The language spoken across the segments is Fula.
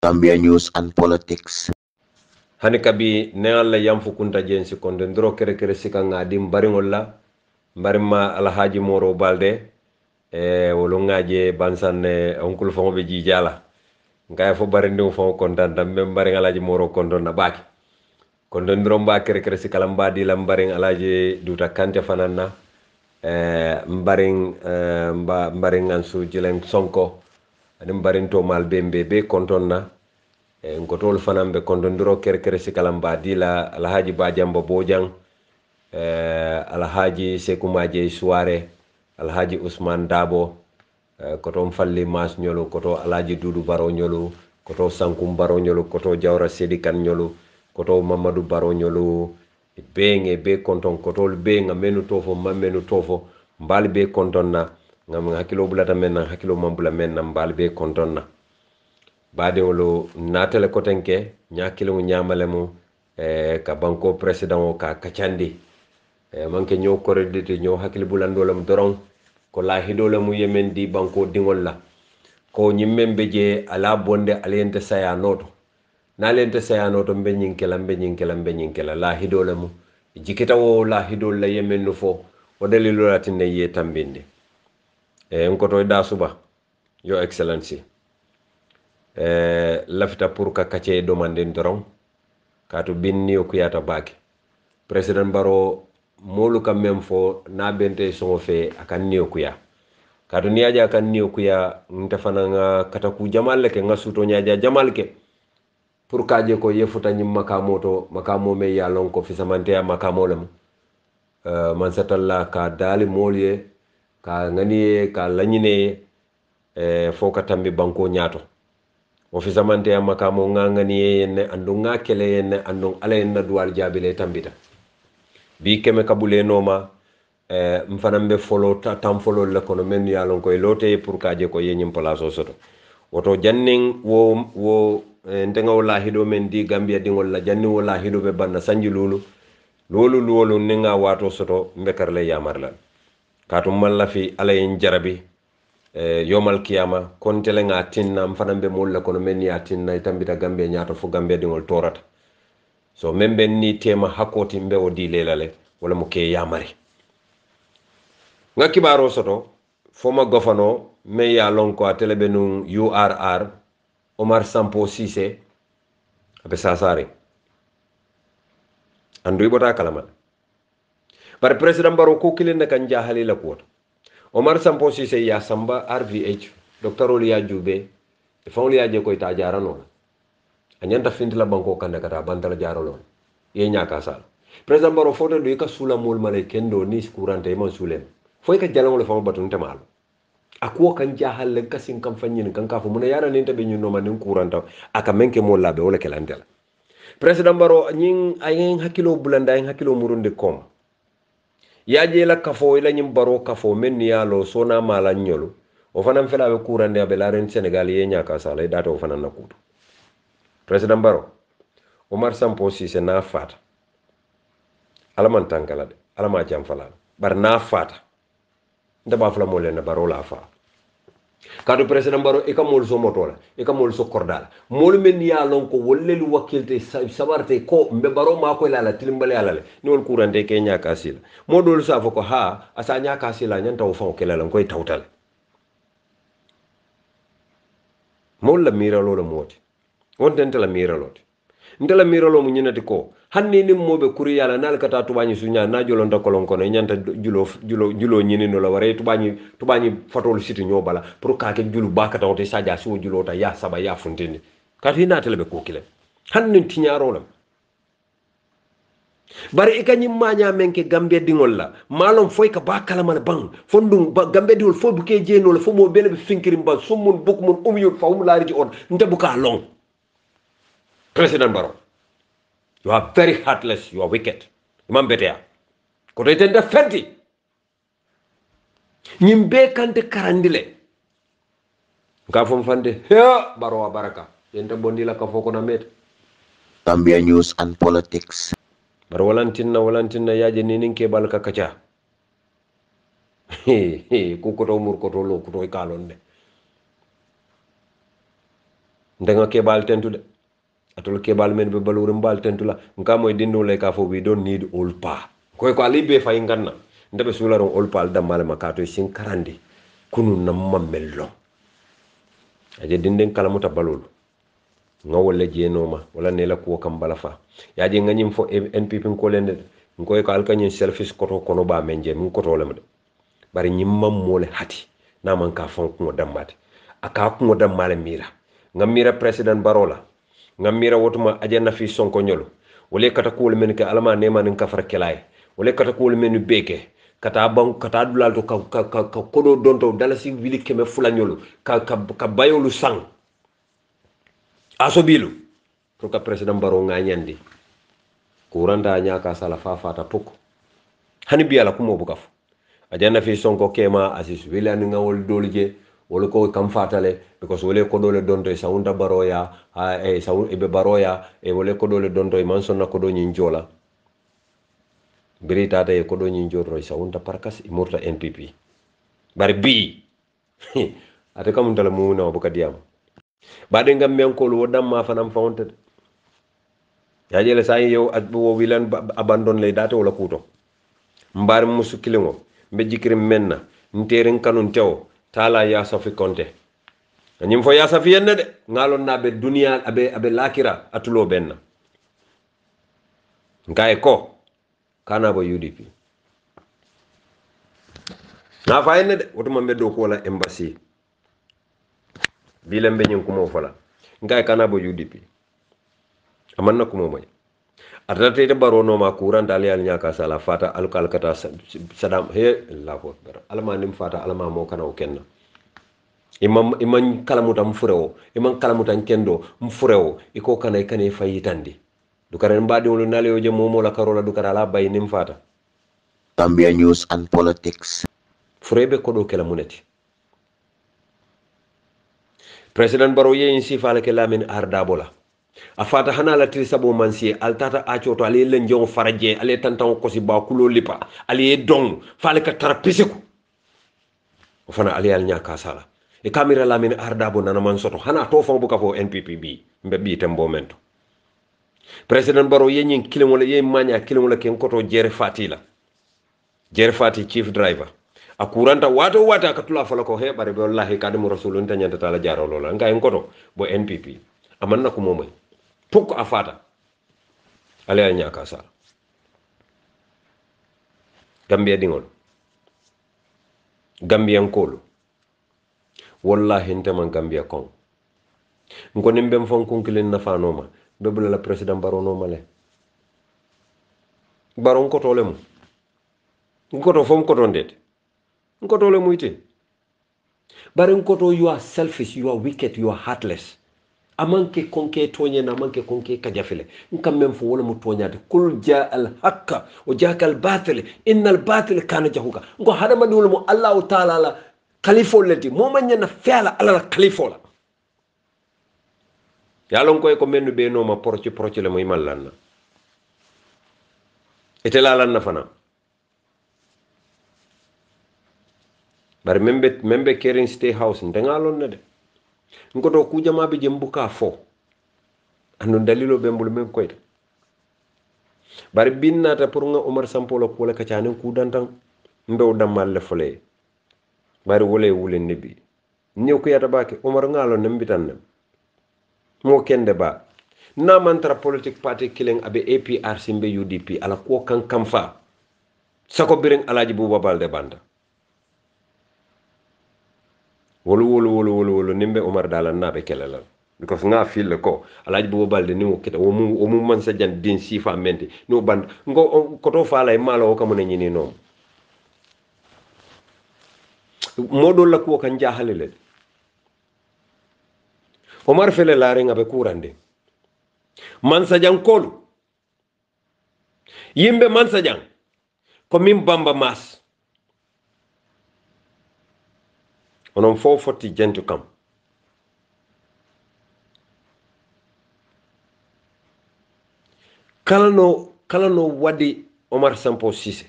Gambia News and Politics. Hani kabi ne alla yamfu kunta jensi konde ndro kere kere sika ngadi mbaringolla mbarima alhaji moro balde wolo ngaje bansan onkul fongo be jijala ngaya fo barindi fo kontan tambe mbaring alhaji moro kondon na baki konde ndro mba kere kere sika lamba di lambaring alhaji duta kante fanana mbaring ansu jilen sonko ani mbaring to mal be konton na ngotol fanam be kondondiro kere sikalamba dila alhaji bajamba bojang alhaji sekumaje suare alhaji usman dabo koto falli mas nyolo koto alhaji dudu baro nyolo koto sankum baro nyolo koto jawra sedikan nyolo koto mamadou baro nyolo be konton kotol be ngamenu tofo mamenu tofo mbal be kontonna ngam hakilo bulata men hakilo mambula men mbal be kontonna bade wolo natale kotenke nyakilo nyamale mu ka banko president o ka kacandi manke nyo koredite nyo hakili bulandolam doron ko la hidole mu yemen di banko dingol la ko nyimmembe je ala bonde alente saya noto na lente saya noto mbe nyinkela la hidole mu jikita wo la hidole la yemen no fo o dalilo latine ye tambinde nkoto da suba your excellency lafita pour ka kace domanden doron kato binni o kuyata bake president baro molu kam mem fo na bente songo fe akan niyo kuya kato niaja akan niyo kuya ntafana nga kataku jamal ke nga suto niaja jamal ke pour kaje ko yefuta nyim makamo me ya lon ko fi samante ya makamo lam man satalla ka dali molye ka ngani ka lanyine fo ka tambi banko nyato ofisa mante ya makamo ngangani yenne andu ngakele yenne andu ala yenna duwal jabile tambita bi keme kabule noma mfanambe folo tam folo le kono men ya lon koy lote pour kaje ko yenyim place soto woto janning wo ntenga wala hido men di gambia dingol la janni wala hido be banna sanji lulu ninga wato soto mbekar le yamarla katum malla fi ala yen jarabi yomal kiyama kontele nga tinna mfanambe mulla kono men ya tinna itambita gambe nyaato fu gambe dingol torata so membe ni tema hakoti mbe o di lelale wala mo ke yamari nga kibaro soto foma gofano me ya lonko atele benun URR Omar Sampo Cissé abe sasare andu ibota kalama bar president baro ko kilinde kan jahali la ko Omar Sampo Cissé ya samba RVH Dr. Olia Jube fawli ya je ko ita jarano anyanta fintila banko kan kata bantala jarolo ye nyaka sal president baro foto do ka sula mol male kendo ni kurante man sulem foy ka jalango le famu batun temal akwo kan jahal le kasin kan fanyin kan kafu mun yara ni tabe nyuno man kuranta aka menke mol labe wala kelantela president baro nyin ayen hakilo bulanda ayen hakilo murundi kom yaje la kafo ila nyim baro kafo men yalo sona mala nyolo o fanam fela be kurande be la ren Senegal ye nyaka sala data o fanan nakuto president baro Omar Sampo Cissé na fata alaman tankala de alama jam fala bar na fata ndaba fala mo len baro la fa kadu president baro e ka mol so motola e ka mol so kordala mol men ya lon ko wollelu wakilte sabarte ko mbe baro ma ko la tilimbale ala le ni wol kurante ke nyaka sila modol sa foko ha asa nyaka sila nyanta o fa ko la ko tawtal mol la mira lo moti won den la mira lo ndela mira lo mu nyinati ko hanni nim mobe kuri yala nal kata tubani sunya na jolo ndakolon kono nyanta julo nyini no la ware tubani fatol siti nyobala pour ka ke julu bakata wote saja so julo ta ya saba ya funtini kati na telebe ko kile hanni tinyaro lam bari e kanyim maanya menke gambe dingol la malom foy ka bakala man bang fondum gambe dingol fo buke jeno la fo mo bele be finkirim ba sumun bukmun umyut fawum laari on ndebuka long president Barrow, you are very heartless, you are wicked. Imam betea. Ko to tende fenti. Nyimbe kante karandile. Nga fom fande he Barrow baraka. Yenta bondila ka foko na met. Gambia News and Politics. Bar walantinna yaje ninin ke balka kacha. Ku ko to mur ko to lo ko to kalon de. ndenga kebal tentu de atol kebal men be balure mbal tentu la nka moy dinno le ka fo we don't need all pa koy ko ali be fay nganna ndabe sularon all pa dam male makato sin karandi kunu na mamello aje dinden kala muta balul ngawole jenoma wala ne la ko kam balafa yaje nganyim fo npp ko lende ngoy ko alkanyin selfish koto kono ba menje min koto lam de bari nyimmam mole hati na man ka fon ko dammate aka ko dammale mira ngam mira president barola ngam mira wotuma ajanna fi sonko nyolo wole kata ko men ke alama ne man ka far kelay wole kata ko men beke kata ban kata dulal to ka kodo donto dalasi wili keme fulanyolo ka bayolu sang aso bilu pour que president baro nganyandi kuranda nyaka sala fafata poko hani biala kumo bukaf ajanna fi sonko kema asis wilani ngawol dolje wala ko kam fatale because wala ko dole donto e saunda baroya e sawu e be baroya e wala ko dole donto e man sonna ko do nyin jola brita e ko do nyin joro e saunda parkas e murta npp bari bi ate kam dala mu na buka diam bade ngam men ko lo dam ma fanam fawonte ya jele say yow at bo wilan abandon lay date wala kuto mbar musu kilingo be jikri menna nterin kanun tew tala ya safi konte nyim fo ya safi yenne de ngalon na be dunia abe lakira atulo benna ngaye ko kana bo UDP na fayne de wotuma be do ko la embassy bilembe nyum ko mo fala ngaye kana bo UDP amanna ko mo moy atata te baro no ma kuran dal yal nyaka sala fata alkal kata sadam he allahu akbar alma nim fata alma mo kana o kenna imam kalamuta mfurewo imam kalamuta kendo mfurewo iko kana ikane fayitandi dukare mbadi wolo nale oje momo la karola dukara la bay nim fata Gambia News and Politics furebe kodo kala muneti president baro ye insi fala ke lamin ardabola afata hana la tri sabo mansi altata achoto ale len jong faraje ale tantan ko si ba kulo lipa ale dong fale ka tarapisiku fana ale al nyaka sala e kamera la min ardabo nana man soto hana to fon buka fo npp bi mbe bi tembo mento president baro yenyin kilimo la yey manya kilimo la ken koto jere fatila jere fati chief driver akuranta wato wata katula fala ko he bare be wallahi kadimu rasulun tanyanta tala jaro lola nga en koto bo npp amanna ko momay pok afata ale al nyaka sala gambia dingol gambian kolo wallahi nteman gambia kon ngo nimbem fon kunkilen nafa noma bebula la president baro no male baro ko tole mu ko to fom ko to ndet ko tole mu ite bare ko to you are selfish, you are wicked, you are heartless amanke konke tonye na amanke konke kajafile nkam mem fo wala mu tonyade kul ja al haqqa wa jaaka al batil innal batil kana jahuka ngo hadama dul mu allah taala la khalifo lati mo manya na fela ala khalifo la yalon koy ko mennu be no ma porci le moy mallanna etela lan na fana bar membe kering stay house ndengalon na de ngoto ku jama be jembuka fo anu dalilo be mbul men koy bar binnata pour nga Omar Sampolo ko la kacane ku dantan mbew damal le fole bari wole wule nebi ñew ko yata baake Omar ngalo nembitan nem mo kende ba na mantra politique party killing abe APR simbe UDP ala ko kan kamfa sako biring alaji Buba Balde banda wolu nimbe Omar dala nabe kelala because nga feel ko alaji Buba Balde ni mo kita o mu man sa jan din sifa mente no band ngo ko to fala e malo ko mo ne nyini no modol la ko kan jahalele Omar fele laare ngabe kurande mansa jang kolu yimbe mansa jang ko min bamba mas onon 440 jentu kam kalano wadi Omar Sampo Sise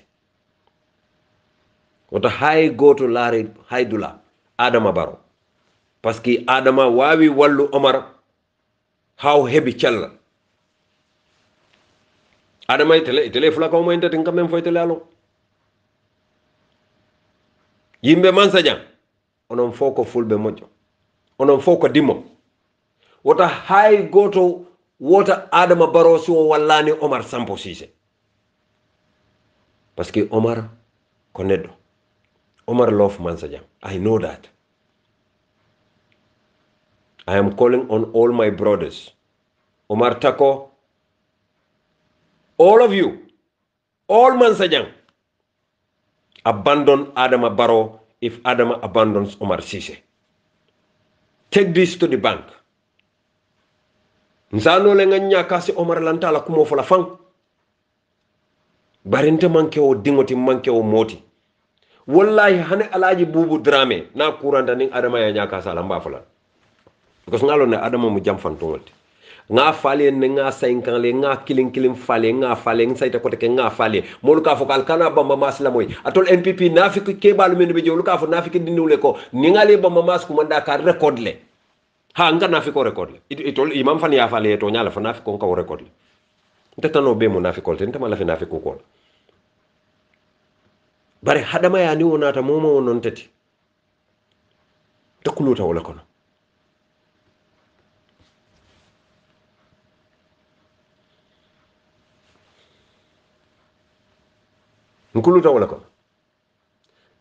wata hay goto laare haydula Adama Baro parce que Adama wawi wallu Omar how heavy challa adama itele fula ko mo entati kam men fo itele alo yimbe mansa jang onon foko fulbe mojo onon foko dimo wota hay goto wota adama barosi o wallani Omar Sampo Sise parce que Omar ko neddo Omar love mansa jang. I know that. I am calling on all my brothers. Omar Tako, all of you, all Mansajang, abandon Adama Barrow if Adama abandons Omar Sise. Take this to the bank. Nzano lenga nyaka si Omar lantala kumo fola fang. Barinte manke o dingoti manke o moti. Wallahi hane alaji bubu drame na kuranta ning Adama ya nyaka sala mba fola. Because ngalo ne Adama mu jam fantongolti. Nga fale ne nga 5 ans le nga kilin fale nga fale nga sayta kote ke nga fale molu ka fo kal kana bamba mas la moy atol NPP nafiki ke balu men be jolu ka fo nafiki dinule ko ni nga le bamba mas ko manda ka record le ha nga nafiko record le itol imam fan ya fale to nyala fa nafiko ko record le ntetano be mo nafiko te ntama la fi nafiko ko bare hadama ya ni wonata momo non tati takuluta wala kono nkuluta wala ko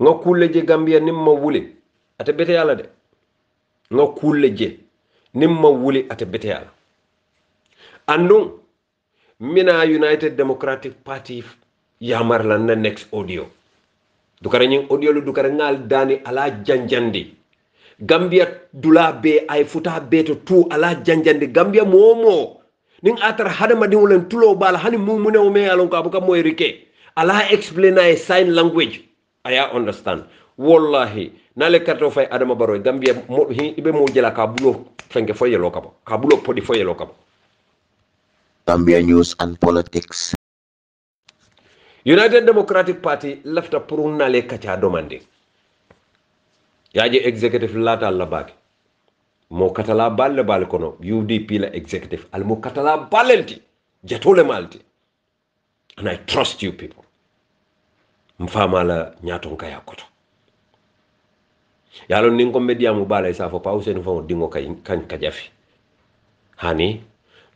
nga kulle je Gambia nimma wuli ate bete yalla de nga kulle je nimma wuli ate bete yalla andun mina United Democratic Party yamar lan na next audio dukare nyin audio lu dukare ngal dani ala janjandi Gambia dula be ay futa beto tu ala janjandi Gambia momo ning atar hadama di wolen tulo bala hani mumune o me alon ko abuka moy rike Allah explain a sign language aya understand wallahi nale karto fay Adama Barrow Gambia mo ibe mo jela ka bulo fenke foye lokabo ka bulo podi foye lokabo Gambia news and politics. United Democratic Party lafta pour nale kacha domande yaje executive lata la baki mo katala balle bal kono UDP la executive al mo katala balenti jetole malti and I trust you people mfama la nyaton kaya koto yalo ningo media mu bala isa fo pause ni fo dingo kay kan kajafi hani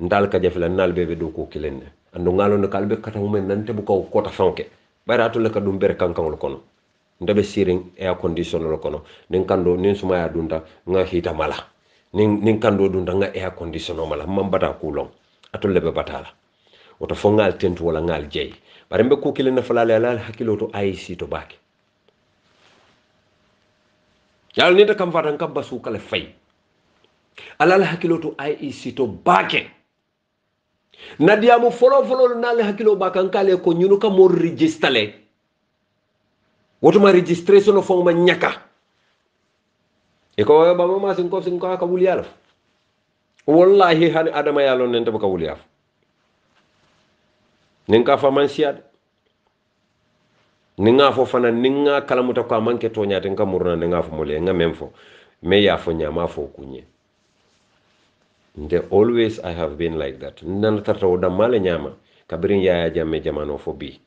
ndal kajafi la nal bebe do ko kilenne ando ngalo no kalbe kata mu men nante bu ko kota fonke bayrato le ka dum bere kankan lo kono ndabe siring air condition lo kono nin kando nin suma ya dunda nga hita mala nin kando dunda nga air condition mala mambata kulong atol lebe batala woto fo ngal tentu wala ngal jey bare mbe ko kilena falale ala hakilo to IEC to baki yal ni ta kam fatan kam basu kala fay ala hakilo to IEC to baki nadia mo folo nale hakilo bakan kale ko nyunu ka mo registrale woto ma registration fo ma nyaka e ko ba ma sin ko ka wuli yalla wallahi hani Adama yalo nente ba ka wuli yalla ninka faman siad ninga fo fana ninga kalamuta ko manke to nyaate nga murna ninga fo mole nga memfo me ya fo nyama fo kunye nde always I have been like that nan tarta o damale nyama kabirin ya jamme jamano fo bi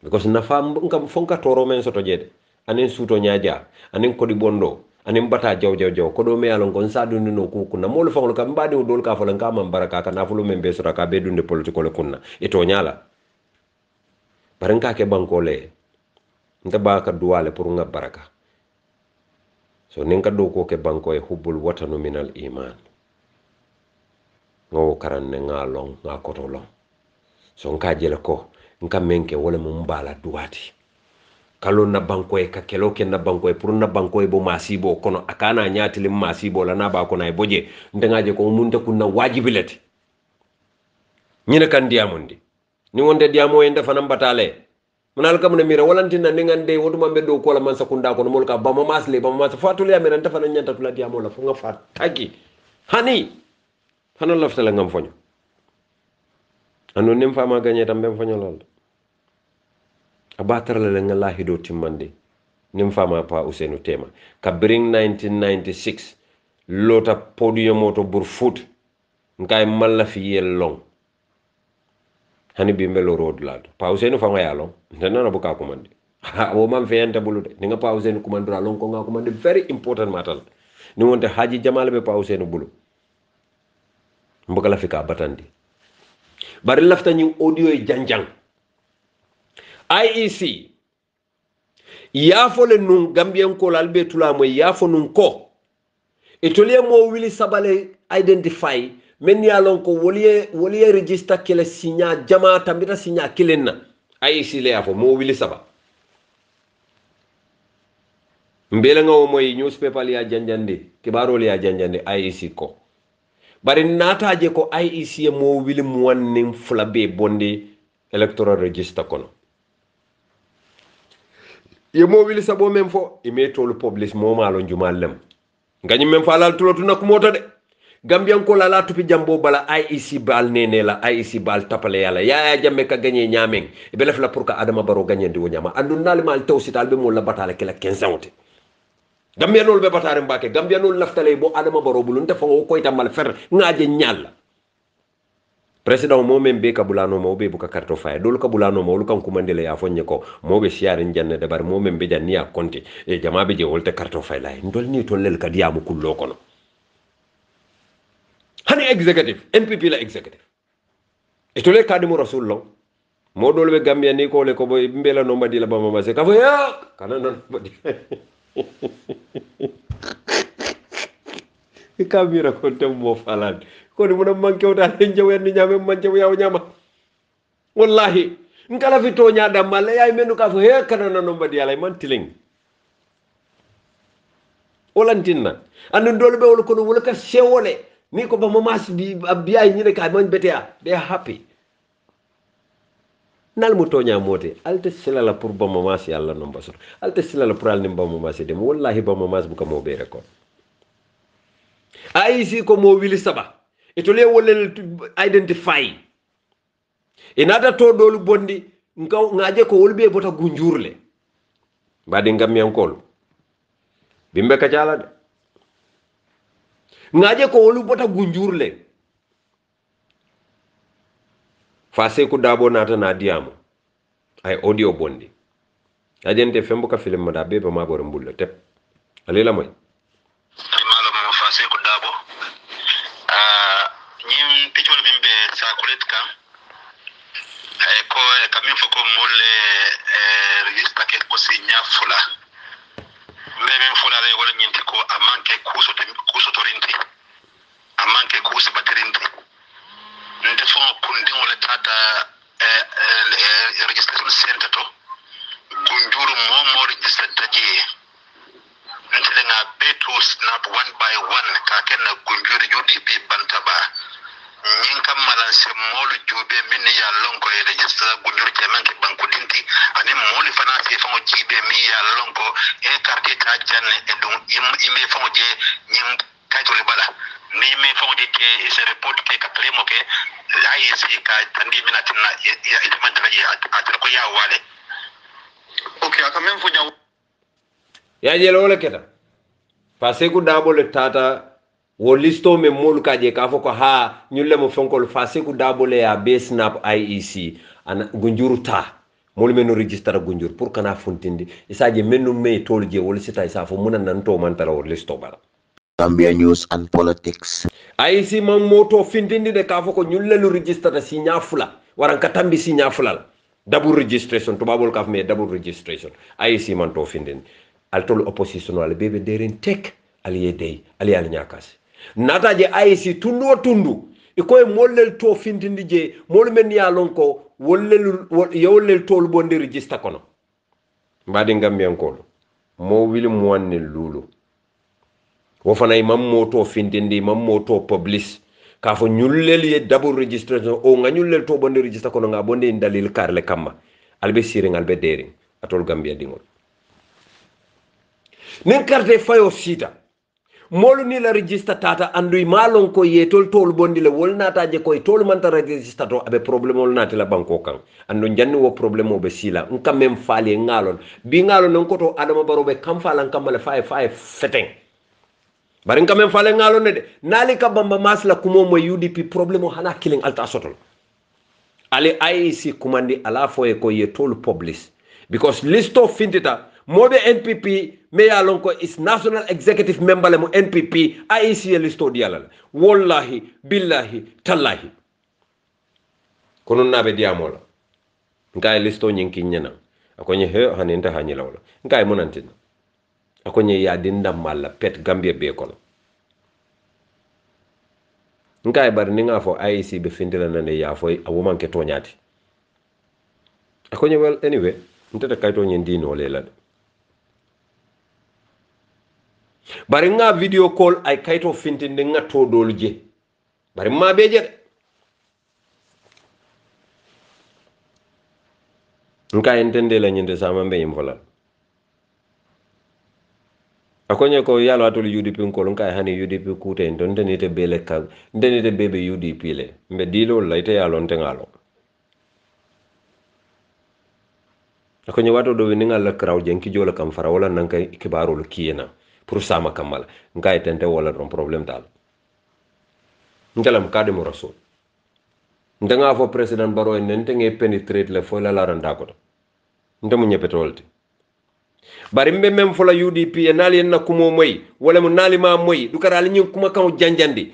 because na fam ngam fonka toro men soto jede anen suto nyaaja anen kodi bondo anen bata jaw ko do me yalon gon sadu no ku kunna mol fongol kam badi o dol ka fo lan ka man baraka ka na fo lo men be sura ka be dunde political kunna e to nyala baranka ke banko le nda ba ka duwale pour nga baraka so nen ka do ko ke banko e hubbul watanu minal iman ngo karan ne nga long nga koto long so nka jele ko nka menke wala mo mbala duwati kalo na banko e ka kelo ke na banko e pour na banko e bo masibo kono akana nyaati lim masibo la na ba ko na e boje ndangaje ko munte kunna wajibilati nyina kan diamondi ni wonde diamo en defa nam batale manal kam ne mira walantina ni ngande woduma beddo ko la man sakunda ko mol ka ba mas fatul ya mera defa na nyanta tula diamo la fu nga fa tagi hani hanon laftala ngam foño anu nim fama gagné tam bem foño lol abatar la nga lahido timmande nim fama pa Ousainou Tema ka bring 1996 lota podium to bur foot nkay malla fi yel long hani bi melo road lad pause no fanga yalo nana buka commande o man fe enta bulude ni nga pause no commande long ko nga commande very important matal ni wonte haji jamal be pause no bulu mbuka la fika batandi bari lafta ñu audio e janjang IEC yafole nun gambien ko lalbe tula mo yafo nun ko etolie mo wili sabale identify men ya lon ko woliye register kele signa jama tambita signa kilenna IEC le yafo mo wili saba mbele nga moy newspaper ya janjande kibaro ya janjande IEC ko bari nataje ko IEC mo wili mo wanni fulabe bondi electoral register kono ye mo wili sabo men fo ime tolu publish mo malo njumal lem ngani men fa lal tulotu nak moto de gambian ko la tupi jambo bala IEC bal nene la IEC bal tapale yalla ya jamme ka gagné ñameng e be lef la pour ka adama baro gagné ndi wo ñama andu nal mal tawsital be mo la batale kala 15 ans gambian nol be batare mbake gambian nol laftale bo adama baro bulun te fa ko itamal fer ngaaje ñal président mo men be kabulano mo be buka karto fay dol kabulano mo lu kan kumandele ya fonye ko mo be siare njanne de bar mo men be janni ya konti e jama be je wolte karto fay lay ndol ni to lel kadi yamu kullo kono hani executive NPP la executive e to le kadi mo rasulullah mo dol be gambia ni ko le ko boy mbela no mbadi la bama ma se ka fo ya kana non mbadi kamira ko tem mo falade ko ni mona manke wata len jaw en nyame man jaw yaw nyama wallahi ngala fi to nyaada mal yaay menu ka fo he kana no mbadi yalla man tiling olantinna andu dole be wol ko wol ka sewole ni ko ba mamas bi biay ni rek ay man betea they happy nal mu toña mote alte silala pour ba mamas yalla no mbasor alte silala pour al ni ba mamas dem wallahi ba mamas bu ko mo be rek IEC ko mo wili saba etole wolel identify inata to dolu bondi ngaje ko wolbe bota gunjurle badi ngam yankol bimbe ka cala de ngaje ko wolu bota gunjurle fase ku dabo nata na diamo ay audio bondi ajente fembo ka film mada bebe ma bor mbulle tep alila moy kamin foko molle register ke ko signa fula men fula le wala nyinti ko amanke kuso torinti amanke kuso baterinti nte fo kundi wala tata registration center to gunjuru mo register taje nte nga beto snap one by one ka kenna gunjuru UDP bantaba nyin kam malanse molu jube min ya lonko e register gunjur jemen ke banku dinti ani moli fana fi famo jibe mi ya lonko e carte ta janne e dum ime famo je nyim kayto bala ni me famo je ke se report ke ka klemo ke ai si ka tandi minatina ya itaman tra ya atra ko ya wale okay aka men fuja ya jelo le keta parce que dabo le tata wo listo me mol kaje ka foko ha nyulle mo fonkol fasiku dabole ya be snap IEC an gunjuru ta mol menu register gunjur pour kana fontindi isaje menu me tolje wol sita isa fo munan nan to man tara wo listo bala Gambia News and Politics. IEC man moto fintindi de ka foko nyulle lu register ta signa fula waran ka tambi signa fula double registration to babol kaf me double registration IEC man to findindi al tol opposition wala bebe derin tek aliye dey ali al nyakas nata je IEC tundu ikoy mollel to fintindi je mol men ya lonko wollel yowlel tol bonde register kono mbadi ngam ko mo wili mo wanne lulu wo fana imam moto fintindi imam moto publish ka fo nyullel ye double registration o nga nyullel to bonde register kono nga bonde dalil karle kamma albe siring albe dering atol Gambia dingol nen carte fayo sita molu ni la register tata andui malon ko yetol tol bondi le wol nata je koy tol man ta register to abe problem wol nata la banko kan ando janni wo problem o be sila on même faali ngalon bi ngalon non ko to adama barobe kam falan kam mala fay feteng bari quand même fale ngalo ne de nali ka bamba masla kumo mo UDP problème hana killing alta sotol ale IEC kumandi ala foye ko ye tol publish because list of fintita mobe NPP me ya lon ko is national executive member le mo NPP IEC listo diala wallahi billahi tallahi kono nabe diamola ngay listo nyinki nyena akonye he haninta hanyila wala ngay monantina akonye ya dinda malla pet Gambia be kono ngay bar ni nga fo IEC be findila nane ya fo awuman ke tonyati akonye well anyway ntata kayto nyendi no lela bari nga video call ay kayto fintinde nga to dolu je bari ma be je nka entende la nyinde sama mbe yimfola akonye ko yalo atol UDP ko nka hani UDP kute ndonde nite bele ka ndenite bebe UDP le mbe dilo la ite yalo ntengalo akonye wato do ni ngala kraw jenki jola kam fara wala nanka kibarul kiyena pour sama kamala nka etente wala don problème dal ngalam kade mo rasul ndanga fo president baro en nte penetrate le fo la randa ko ndemu nyepetolti bari mbe mem fo la UDP e nali en nakumo moy wala mo nali ma moy du kara li kuma kan janjandi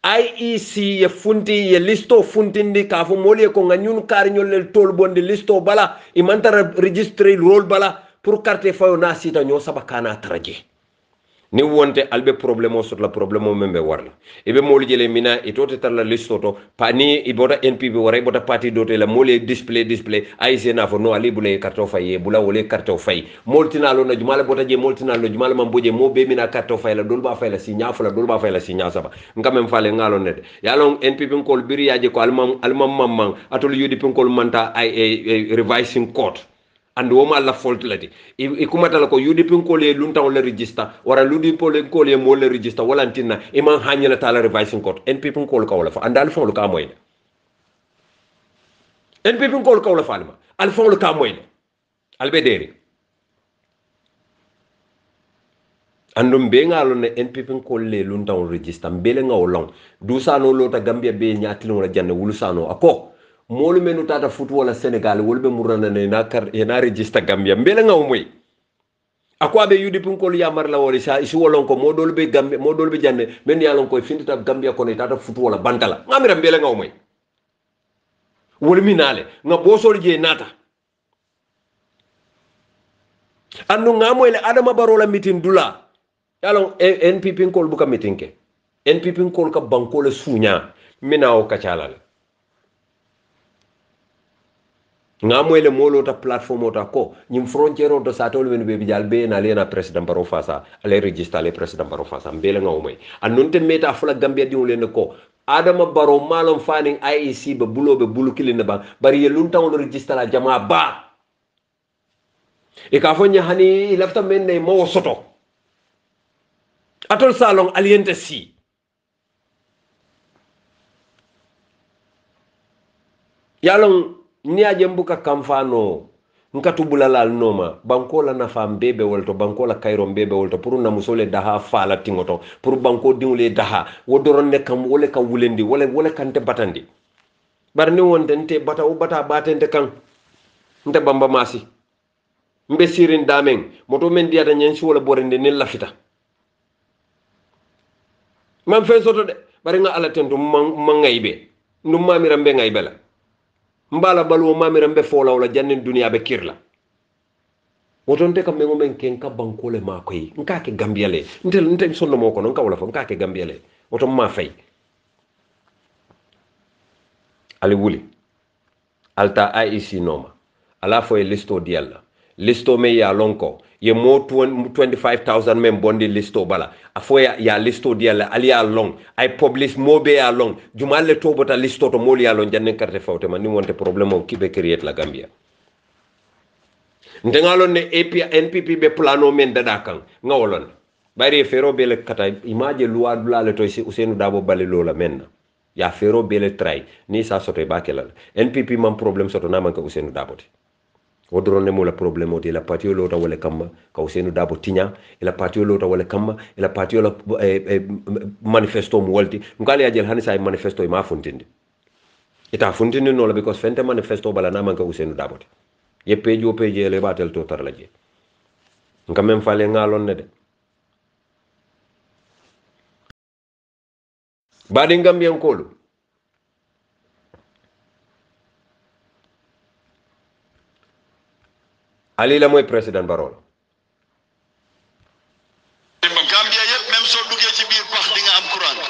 IEC ye funti ye listo funtindi ka fo moli ko nganyun kar nyol tol bonde listo bala e mantara registre role bala pour carte fayo na sita nyo sabakana traje ni wonte albe problème o sotla problème o membe warla ibe moli jele mina e to la listo to pani ibota NPP wara ibota parti dote la moli display IC na fo no ali bule carte fay bula wole carte fay moltinalo na jumala bota je moltinalo jumala mamboje mo be mina carte fay la dolba fay la signa fo la dolba fay la signa saba ngam fale ngalo net yalon NPP ko biri yaje ko almam mamman atol UDP ko manta ay revising court and woma la fault lati e kumata la ko UDP ko le lunta wala register wara UDP ko le mo le register wala tinna e man hanyala tala revising court NPP ko ko wala fa andal fon lu ka moy NPP ko wala fa alma al fon lu ka moy albe deri andum be ngalo ne NPP ko le lunta wala register mbele ngawlong du sano lota Gambia be nyaati wala janne wulu sano ako molu menu tata futu wala Senegal wolbe murana ne na register Gambia mbele ngaw moy akwa be UDP ko lu yamar la wala sa isi wolon ko modol be Gambia modol be janne men yalon ko findita Gambia ko ne tata futu wala bantala ngamira mbele ngaw moy wol minale nga bosol je nata andu ngamoy le Adama Barrow la meeting dula yalon NPP ko bu ka meeting ke NPP ko ka banko le sunya mina o kachala ngamoy le molo ta plateforme ta ko nyim frontière do sa tol men be bijal be na lena president Barrow fasa ale register le president Barrow fasa mbele ngawmoy annonte meta fula Gambia di len ko Adama Barrow malon faning IEC be bulobe bulukili ne ba bari ye lunta on register la jama ba e ka fo nya hani lafta men ne mo soto atol salon aliente si yalon ni ajembuka kamfano nkatu bulalal noma banko la nafa mbebe wolto banko la kayro mbebe wolto pour na musole daha fala tingoto pour banko dingule daha wodoron ne kam wole ka wulendi wole kante batandi barni wonde nte bata o bata batende kan nte bamba masi mbe sirin damen moto men diata nyensi wala borende ne lafita man fe soto de bari nga ala tentu mangaybe ndum mamira mbe ngaybe la mbala balu mamira mbe fola wala jannen dunia be kirla wotonte kam mengo men ken ka bankole ma koy nka ke gambiale ntel sonno moko non ka wala fo nka ke gambiale woto ma fay ali wuli alta IEC noma ala fo e listo dialla listo me ya lonko ye mo 25,000 mem bondi listo bala afo ya listo dialla ali ya long ay publish mo be ya long jumalle to bota listo to moli ya long jannen carte fawte man ni wonte problème o kibe create la Gambia ndengalon ne NPP be plano men dada kan ngawolon bari fero be le kata image loi dula le to si Ousainou Dabo bale lola men ya fero be le try ni sa soto ba kelal NPP man problème soto na man ka Ousainou Dabo ti wodron ne mo la problème oti la patio lota wala kamma ka Ousainou Darboe tinya ila patio lota wala kamma ila patio la manifesto mu walti ngale ajel hani say manifesto ma fontindi ita fontindi no la because fente manifesto bala na man ka Ousainou Darboe ye page le batel to tar la je ngam même fale ngalon ne de badi Gambian kolu Ali la moy président Barrow Gambia yépp même soo duggee ci biir pax di nga am courant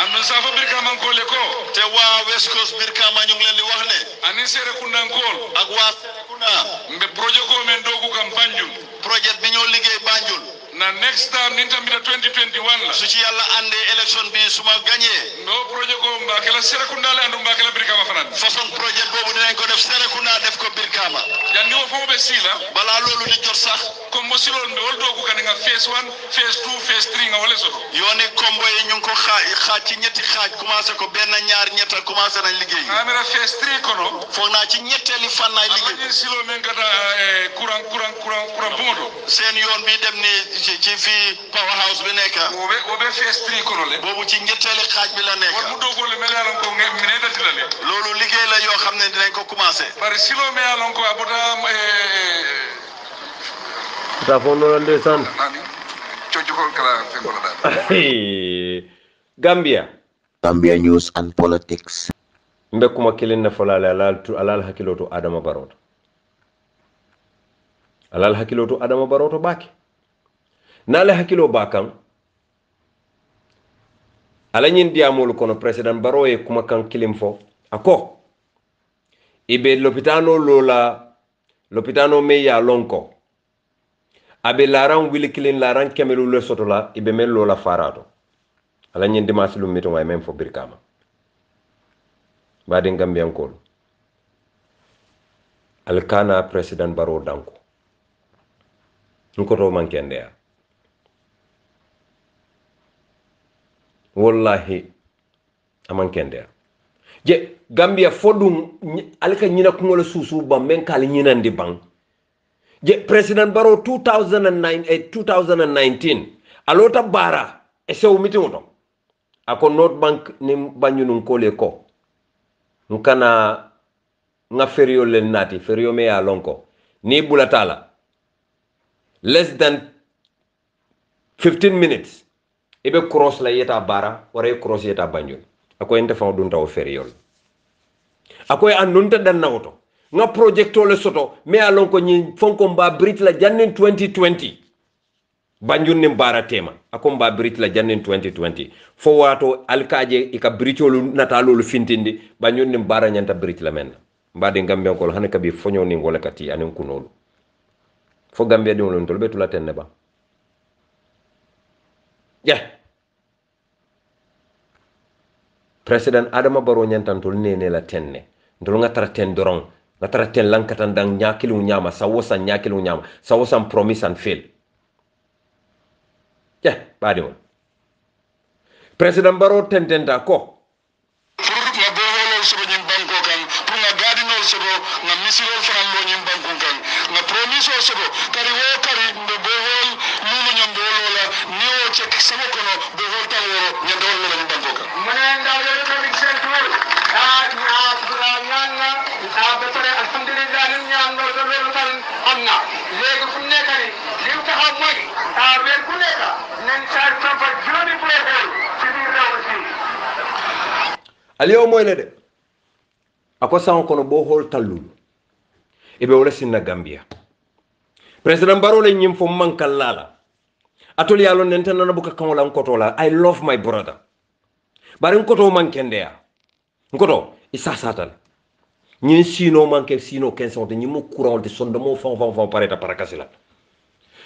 am na safa Brikama Nkole ko te waa West Coast Brikama ñu ngi leen di wax ne ani Serekunda Nkol ak waa Serekunda mbe projet ko men dogu kam Banjul projet bi ñoo liggéey Banjul na next time ni tamit 2021 la su ci yàlla àndee élection bi suma gagné no projet ko mbakela Serekunda la andu mbakela Brikama fanan façon projet boobu dinañ ko def Serekunda def ko Brikama janni wo fo be sila bala loolu di jot sax comme mo silol mbe wol dogu kan nga phase 1 phase 2 phase 3 nga wala soto yoni combo yi ñu ko xaaj ci ñetti xaaj commencé ko benn ñaar ñetta commencé nañ liggéey amira phase 3 kono fo na ci ñetteeli fan naay liggéey ñu silo men kata courant bumoto seen yoon bi dem ni ci fi power house bi nekk obe phase 3 kono le boobu ci ñetteeli xaaj bi la nekk mu dogo le mel yalan ko mine datila le loolu liggéey la yoo xam ne dinañ ko commencé bari silo me yalan ko abota ta fondo ndesan Gambia news and politics. Mbe kuma kilin na folale alal hakiloto Adama Barrow. Alal hakiloto Adama Barrow baki. Nale hakilo bakam. Ala nyin diamolu kono President Barrow e kuma kan kilim fo. Ako. Ibe lopitano me ya lonko. Abe laran wili kilin laran kemelu le sotola ibe men lola farato ala nyen dimas lu mito way même fo Brikama badi Gambian kol al kana president Barrow danko nkoto mankende ya wallahi amankende ya je Gambia fodum alka nyina ko ngol susu ba men kal nyina ndi bang je President Barrow 2019 alota bara esew meeting to ako North Bank ni banyunu kole ko nkana nga ferio len nati ferio me ya lonko ni bulatala less than 15 minutes ibe cross la yeta bara wara cross yeta banyun ako ente fa dun taw ferio ako andunta dan nawto nga projecto le soto me alon ko nyi fonko mba brit la jannen 2020 banjun ni bara tema ako mba brit la jannen 2020 fo wato alkaaje ika britolu natalolu fintindi banjun ni bara nyanta brit la men mba de Gambia ko hanaka bi fonyo ni ngole kati anen kunolu fo Gambia de won tol betula tenne ba President Adama Barrow nyantantol nene la tenne ndol nga tara ten doron nga tara ten lankatan dang nyakilu nyama sawosa nyakilu nyama sawosa promise and fail badi won President Barrow tententa ko nga boholol sobo nyim banko kan pour nga gadinol sobo nga misirol faram mo nyim banko kan nga promise o sobo kari wo kari mbe bohol nuno nyom bolola ni o check sama kono bohol tan woro nyandol mo nyim banko kan mane ndawle ko min sentul alhamdulillah ni ñaan do do tan amna legi fu nekkani li ko xam moy ben ku nekka nañ sar papa joni bo hol ci bir rew ci aliyo moy ne de ako san kono bo hol tallu ibe wala sinna Gambia President Barrow le nyim fo mankal lala atol yalo nenten na buka kamola nkoto la I love my brother bari nkoto mankende ya nkoto isa satal ñi sino manke sino kenso de ñi mo courant de son de mo fon pareta parakasila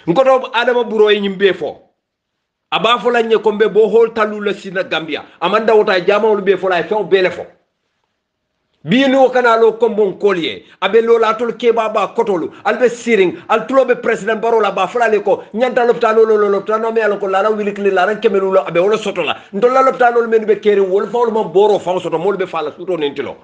ngoto Adama Barrow yi ñimbe fo aba fo la ñe ko be bo hol talu la sina Gambia amanda wota jamawlu be fo la fe bele fo bi no kana lo kombon collier abe lo la tol keba ba kotolu albe siring al tulobe President Barrow la ba fo la le ko nyanta loptano loptano me ala ko la wilikli la ran kemelu lo abe wala soto la ndolla loptano men be kere wol fawlu ma boro fa soto mo be fa la suto nentilo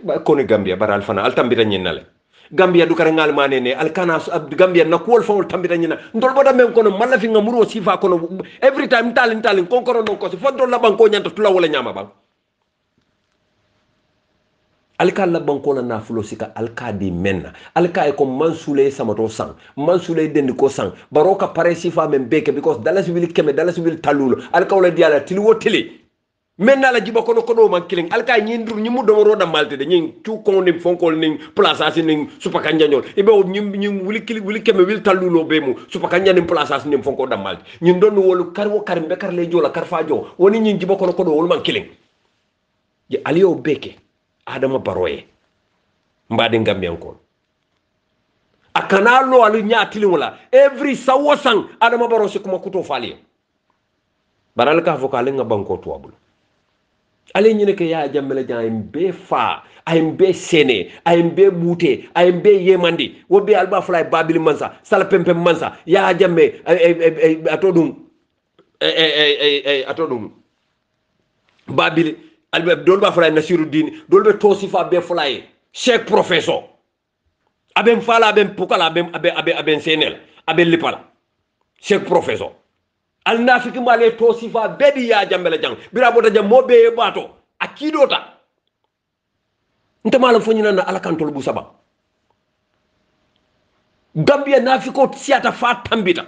ba ko ne Gambia bara alfana al tambita nyinnale Gambia du kare ngal manene al kana Gambia na ko fawol tambita nyina ndol boda men kono malla fi ngamuro sifa kono every time talin konkoro non ko so foddo la banko nyanta tula wala nyama bang alka la banko la nafulo sika alka di menna alka e ko mansule samato sang mansule dendi ko sang baroka pare sifa men beke because dalasi wil keme dalasi wil talulo alka wala diala tili wo tili menna la jiba kono kodo man killing alka nyindur nyimu do roda malte de nyin tu ko ni fonkol ni place asi ni supaka nyagnol ibe nyim wili keme wil talulo be mu supaka nyani place asi ni fonko da malte nyin don wolu karwo karim be kar le jola kar fa jo woni nyin jiba kono kodo wol man killing je aliyo beke adama baroye mbade Gambian ko akana lo alu nyatili wala every sawosang adama baro se kuma kuto fali baral ka fokale nga banko to abul ale nyine ke ya jammele jan be fa aymbe sene aymbe bute aymbe yemandi wobe alba fly babil mansa sala pempem mansa ya jamme atodum atodum babil albe dolba fly Nasiruddin dolbe tosifa be fly cheikh professeur abem fala abem pukala abem senel abem lipala cheikh professeur al nafiki male tosifa bedi ya jambele jang bira bota jam mobe bato akidota ntama la fonyina na alakantol bu saba Gambia nafiko siata fa tambita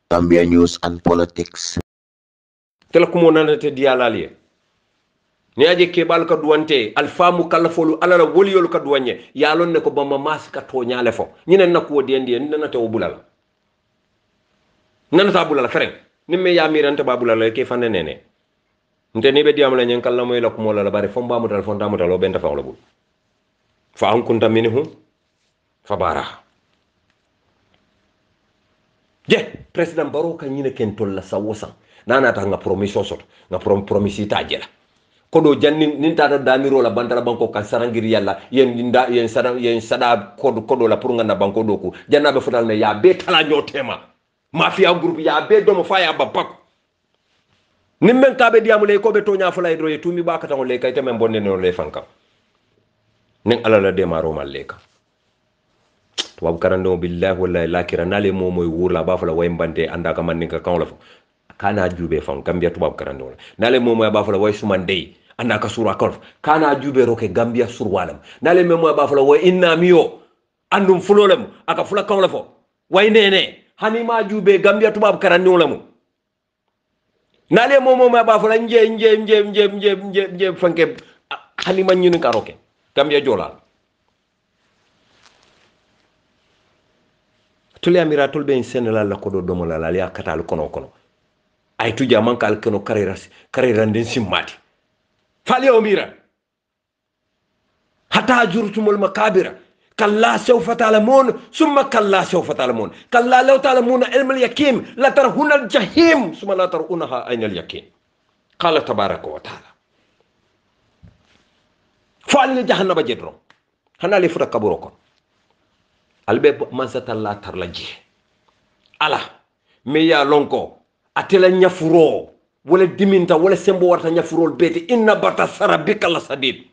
Gambia news and politics. tela kumo nanate dialaliye ni aje kebal ka duwante alfamu kalafolu alala woliyol ka duwanye yalon ne ko bamba mas ka to nyaale fo ñinen nakko dendi nana taw bulala nana ta bulala fereng nimme ya mirante babulala ke fanne nene nte ni be diam la nyen kala moy la ko la bari fo mbamu dal fo ndamu dal o benta fa wala bul fa an kunta minhum fa bara je president baroka ñine ken tolla sawosan nana ta nga promission soto nga promisi ta jela kodo janni ninta damiro la bantala banko kan sarangiri yalla yen sada kodo la pour ngana banko doku janna be futal ne ya be tala nyotema mafia groupe ya be domo faya ba pak nimmen kabe diamu le ko be tonya fulay do tumi bakata le kay temen bonne no le fanka nen ala la demaro mal leka to wab karando billahi wallahi lakira nale momoy wurla ba fala way mbante anda ka man ninka kan la fo kana jube fam Gambia to wab karando nale momoy ba fala way sumandey anda ka sura korf kana jube roke Gambia surwalam nale memo ba fala way inna miyo andum fulolem aka fula kan la fo way nene hani ma jube Gambia to wab karando lamu nale momo ma ba fala nje fanke hani man nyunu ka roke Gambia jolal tuli amira tulbe en senela la ko do domola la ya katal kono ay tuja mankal kono karira den simmati fali o mira hatta jurtumul makabira kalla sawfa ta'lamun summa kalla sawfa ta'lamun kalla law ta'lamuna ilm al-yaqin la tarhuna al-jahim summa la tarunaha ayna al-yaqin qala tabaraka wa ta'ala fali jahannaba jedro hanali futa kaburo ko albe mansatalla tarlaji ala me ya lonko atela nyafuro wala diminta wala sembo warta nyafurol beti inna bata sarabika la sadid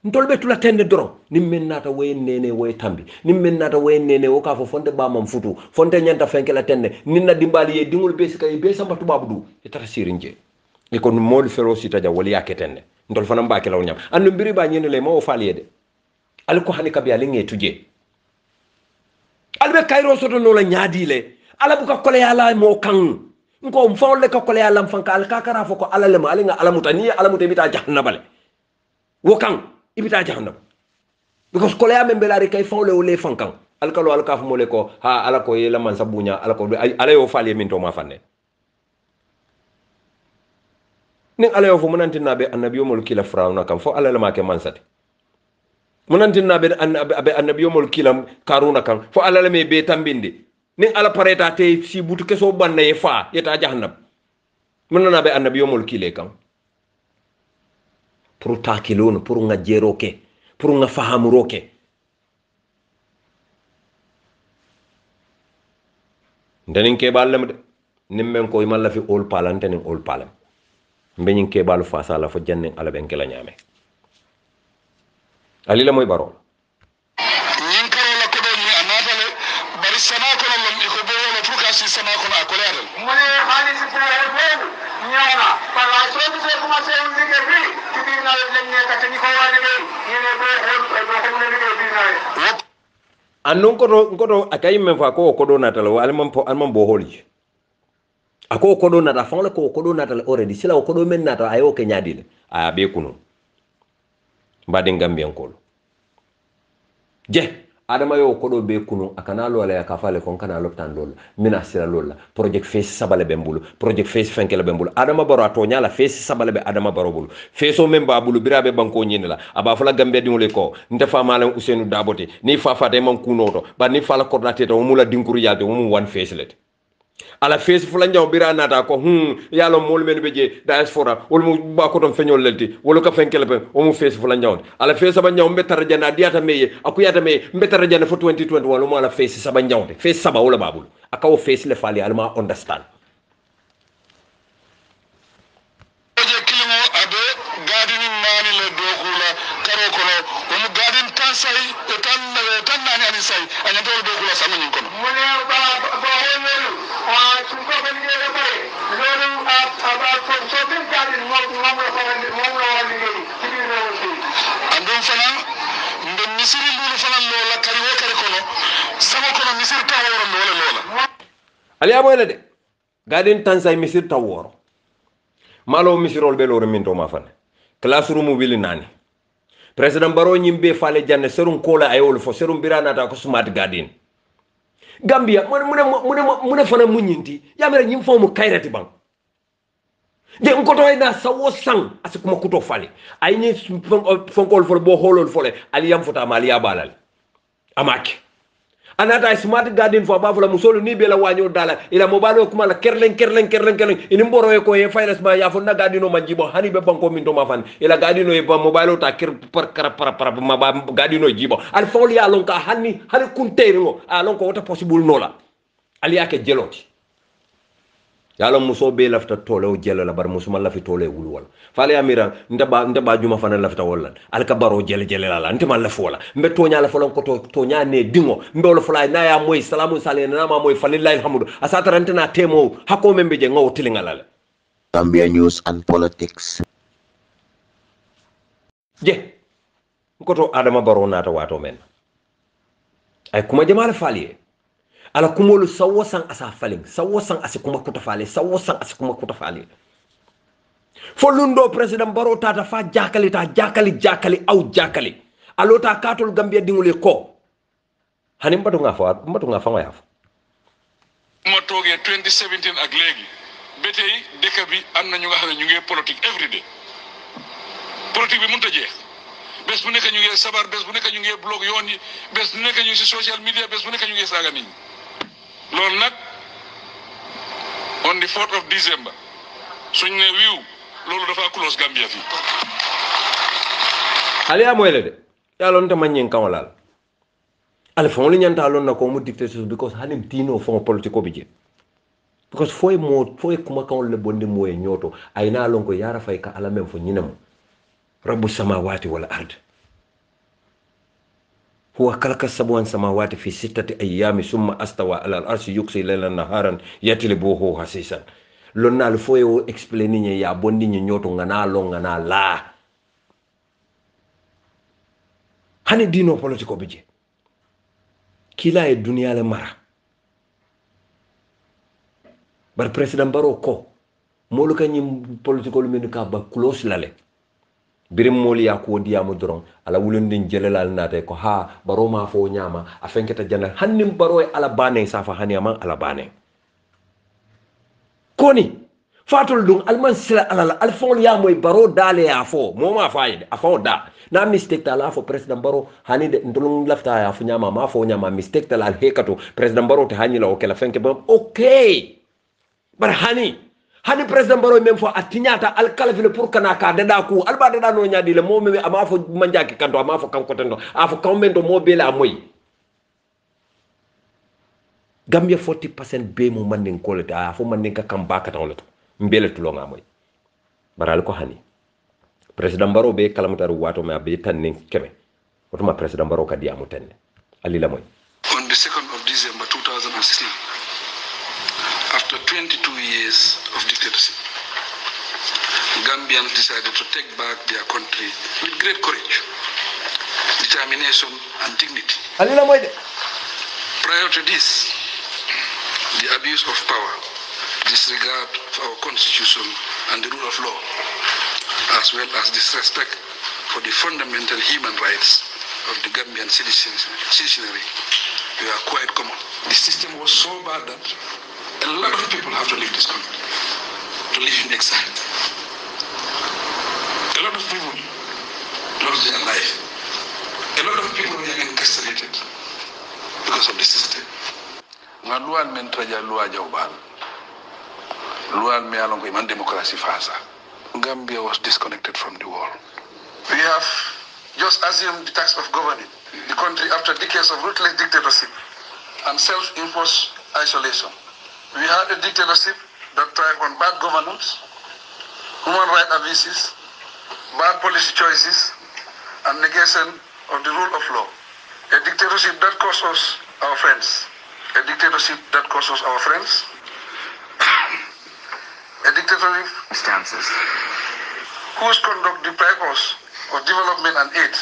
ntolbe tula tende doro nimmen nata way nene way tambi nimmen nata way nene o ka fo fonde ba mam futu fonde nyanta fenke la tenne ninna dimbali ye dingul be sikay be samba tubabu du e tara sirinje e kon mol feroci taja wala yaketenne ndol fanam ba kelaw nyam andu mbiri ba nyene le ma o faliyede al ko hani kabi ali ngetuje albe kayro soto no la nyaadile ala bu ka kole yalla mo kan ngo mfaw le ka kole yalla fanka al kakara fo ko ala le ma ali nga alamuta ni alamuta bita jahannabale wo kan ibita jahannam because kole ya membelari kay faw le wole fankan al kalo al kaf mo le ko ha ala ko yela man sabunya ala ko ala yo fali min to ma fanne ni ala yo fo munantina be annabiyumul kila frawna kam fo ala la ma ke mansati munantina be annabiyumul kilam karuna kam fo ala la me be tambinde ni ala pareta te si butu keso banna ye fa yeta jahannam munana be annabiyumul kile kam pour takilon pour nga jeroke pour nga fahamuroke ndanin ke ballam de nimmen ko malla fi ol palante nin ol palam mbe nyin ke balu fa sala fo janne ala ben kala nyame ali la moy baro nyin kala la ko do ni anatale bari sama ko lom iko bo wala pour ka si sama ko na ko leral mo ne hali ci fere ko ñawna par la chose c'est commencer une ligue bi ci bir na lañ ne ka ni ko wadi be ni ne do ko ne ligue bi na annon koto akay men fa ko do natal wa alman bo holi ako ko do nata fa ko do natal already sila ko do men nata ayo ke nyaadile aya be kunu mbadi ngambien ko je adama yo ko do be kunu akana lola ya kafale kon kana loptan lol mina sila lola project face sabale bembulu project face fenkele bembulu adama baro to nyala face sabale be adama baro bulu feso memba bulu birabe banko nyinila aba fala gambe dingule ko nte fama Ousainou Dabote ni fafate man kunoto ba ni fala coordinateur mo mula dinkuru yalde mo one face let ala face fula njaw bira nata ko yalo mol men beje diaspora wol mu ba ko ton feñol lelti wol ka fenkele be o mu face fula njaw ala face saba njaw mbetara jana diata meye akuyata meye mbetara jana fo 2020 wala mo ala face saba njaw face saba wala babul akaw face le fali alma understand je kilimo abe gadini mani le dokula karo kono o mu gadin tan sai e tan nani ani sai anya do dokula samu nyin kono mo ne ba holelu sun ko ben je bare lolu aba so bin gadin mo la wali ci bi rew ci andum fana ndo misiri lulu fana lola kari wo kari kono sama kono misiri taworo lola ali aboyle de gadin tan say misir taworo malo misirol be loro min to ma fan classroom wili nani president baro nyimbe fale janne serum kola ayol fo serum birana ta ko smart garden gambia mune fana munyinti yamere nyim fo mu kayrati bang de ngoto ina sawo sang asikuma kuto fale ay ni fonkol fo bo holol fole aliyam fota maliya balal amake anata smart garden fo ba fala musolo ni be la waño dala ila mobalo kuma la kerlen ini mboro ko e finance ma ya fo na gadino manjibo hani be banko min to ma fan ila gadino e ba mobalo ta ker par ma ba gadino jibo al fo ya lon ka hani kuntero alon ko wata possible nola ali yake jeloti yalo muso be lafta tole o jelo la bar musuma lafi tole wul wala fale amira ndaba juma fana lafta wala alka baro jele la ntima la fola mbe tonya la folon ko tonya ne dingo mbe wala fola na ya moy salamu sale na ma moy falillahi alhamdu asata rantana temo hako membe je ngaw tilingalala Gambia news and politics. Je ngoto adama baro nata wato men ay kuma jamaal faliye ala kumolu sawosan asa falin sawosan asikuma kuta fale sawosan asikuma kuta fale folundo president baro tata fa jakali alota katol gambia dingule ko hani mbatu nga fa nga fa ma toge 2017 ak legi betey deka bi amna ñu nga xamne ñu ngi politique every day politique bi mënta jeex bes bu nek ñu ngi sabar bes bu nek ñu ngi blog yoon yi bes bu nek ñu ci social media bes bu nek ñu ngi saga nit lool nak on the 4th of December suñ ne wiw loolu dafa close Gambia fi ali amoyle de yalon ta magnen kawalal al fon li nyanta lon nako mu dictatorship because hanim tino fon politico bi je because foy kuma kan le bonde moye nyoto ayna lon ko yara fay ka ala men fo nyinam rabbu samawati wal ard هو خلق السبع سماوات في 6 أيام ثم استوى على العرش يغشي ليلا نهارا يطلبه حثيثا لون الفويو explaining ya bondi nyoto ngana lo ngana la hani dino politiko bije kila e dunia le mara bar president baro ko molu kanyim politiko lu men ka ba close lale birim moli ya ko ndiyamu doron ala wulundin jelelal nate ko ha baro ma fo nyama afenketa janal hannim baro e ala bane safa hani amang ala bane koni fatul dum alman sila ala alfon ya moy baro dale ya fo moma faide afon da na mistake ta la fo president baro hani de ndulum lafta ya fo nyama ma fo nyama mistake ta la hekato president baro te hani la o kala fenke ba okay bar hani president baro même fo atinyata al kalafile pour kana ka dada ku alba dada no nyaadi le momi ama fo manjaki kanto ama fo kanko tendo afo kawmento mo bela moy Gambia 40% be mo mandin koleta afo mandin ka kamba ka tawleto mbele tulo nga moy baral ko hani president baro be kalamtar wato ma be tan nin keme otuma president baro ka diamu tenne ali la moy on the 2nd of December 2016 after 22 years of dictatorship Gambians decided to take back their country with great courage determination and dignity ali la moy de prior to this the abuse of power disregard for our constitution and the rule of law as well as disrespect for the fundamental human rights of the Gambian citizenry were quite common. The system was so bad that a lot of people have to leave this country, to live in exile. A lot of people lost their life. A lot of people were incarcerated because of the system. Ngaluan mentraja luar jauban. Luar me along with democracy fasa. Gambia was disconnected from the world. We have just assumed the task of governing the country after decades of ruthless dictatorship and self-imposed isolation. We had a dictatorship that thrived on bad governance, human rights abuses, bad policy choices, and negation of the rule of law. A dictatorship that cost us our friends. A dictatorship that cost us our friends. A dictatorship stances whose conduct deprive us of development and aid.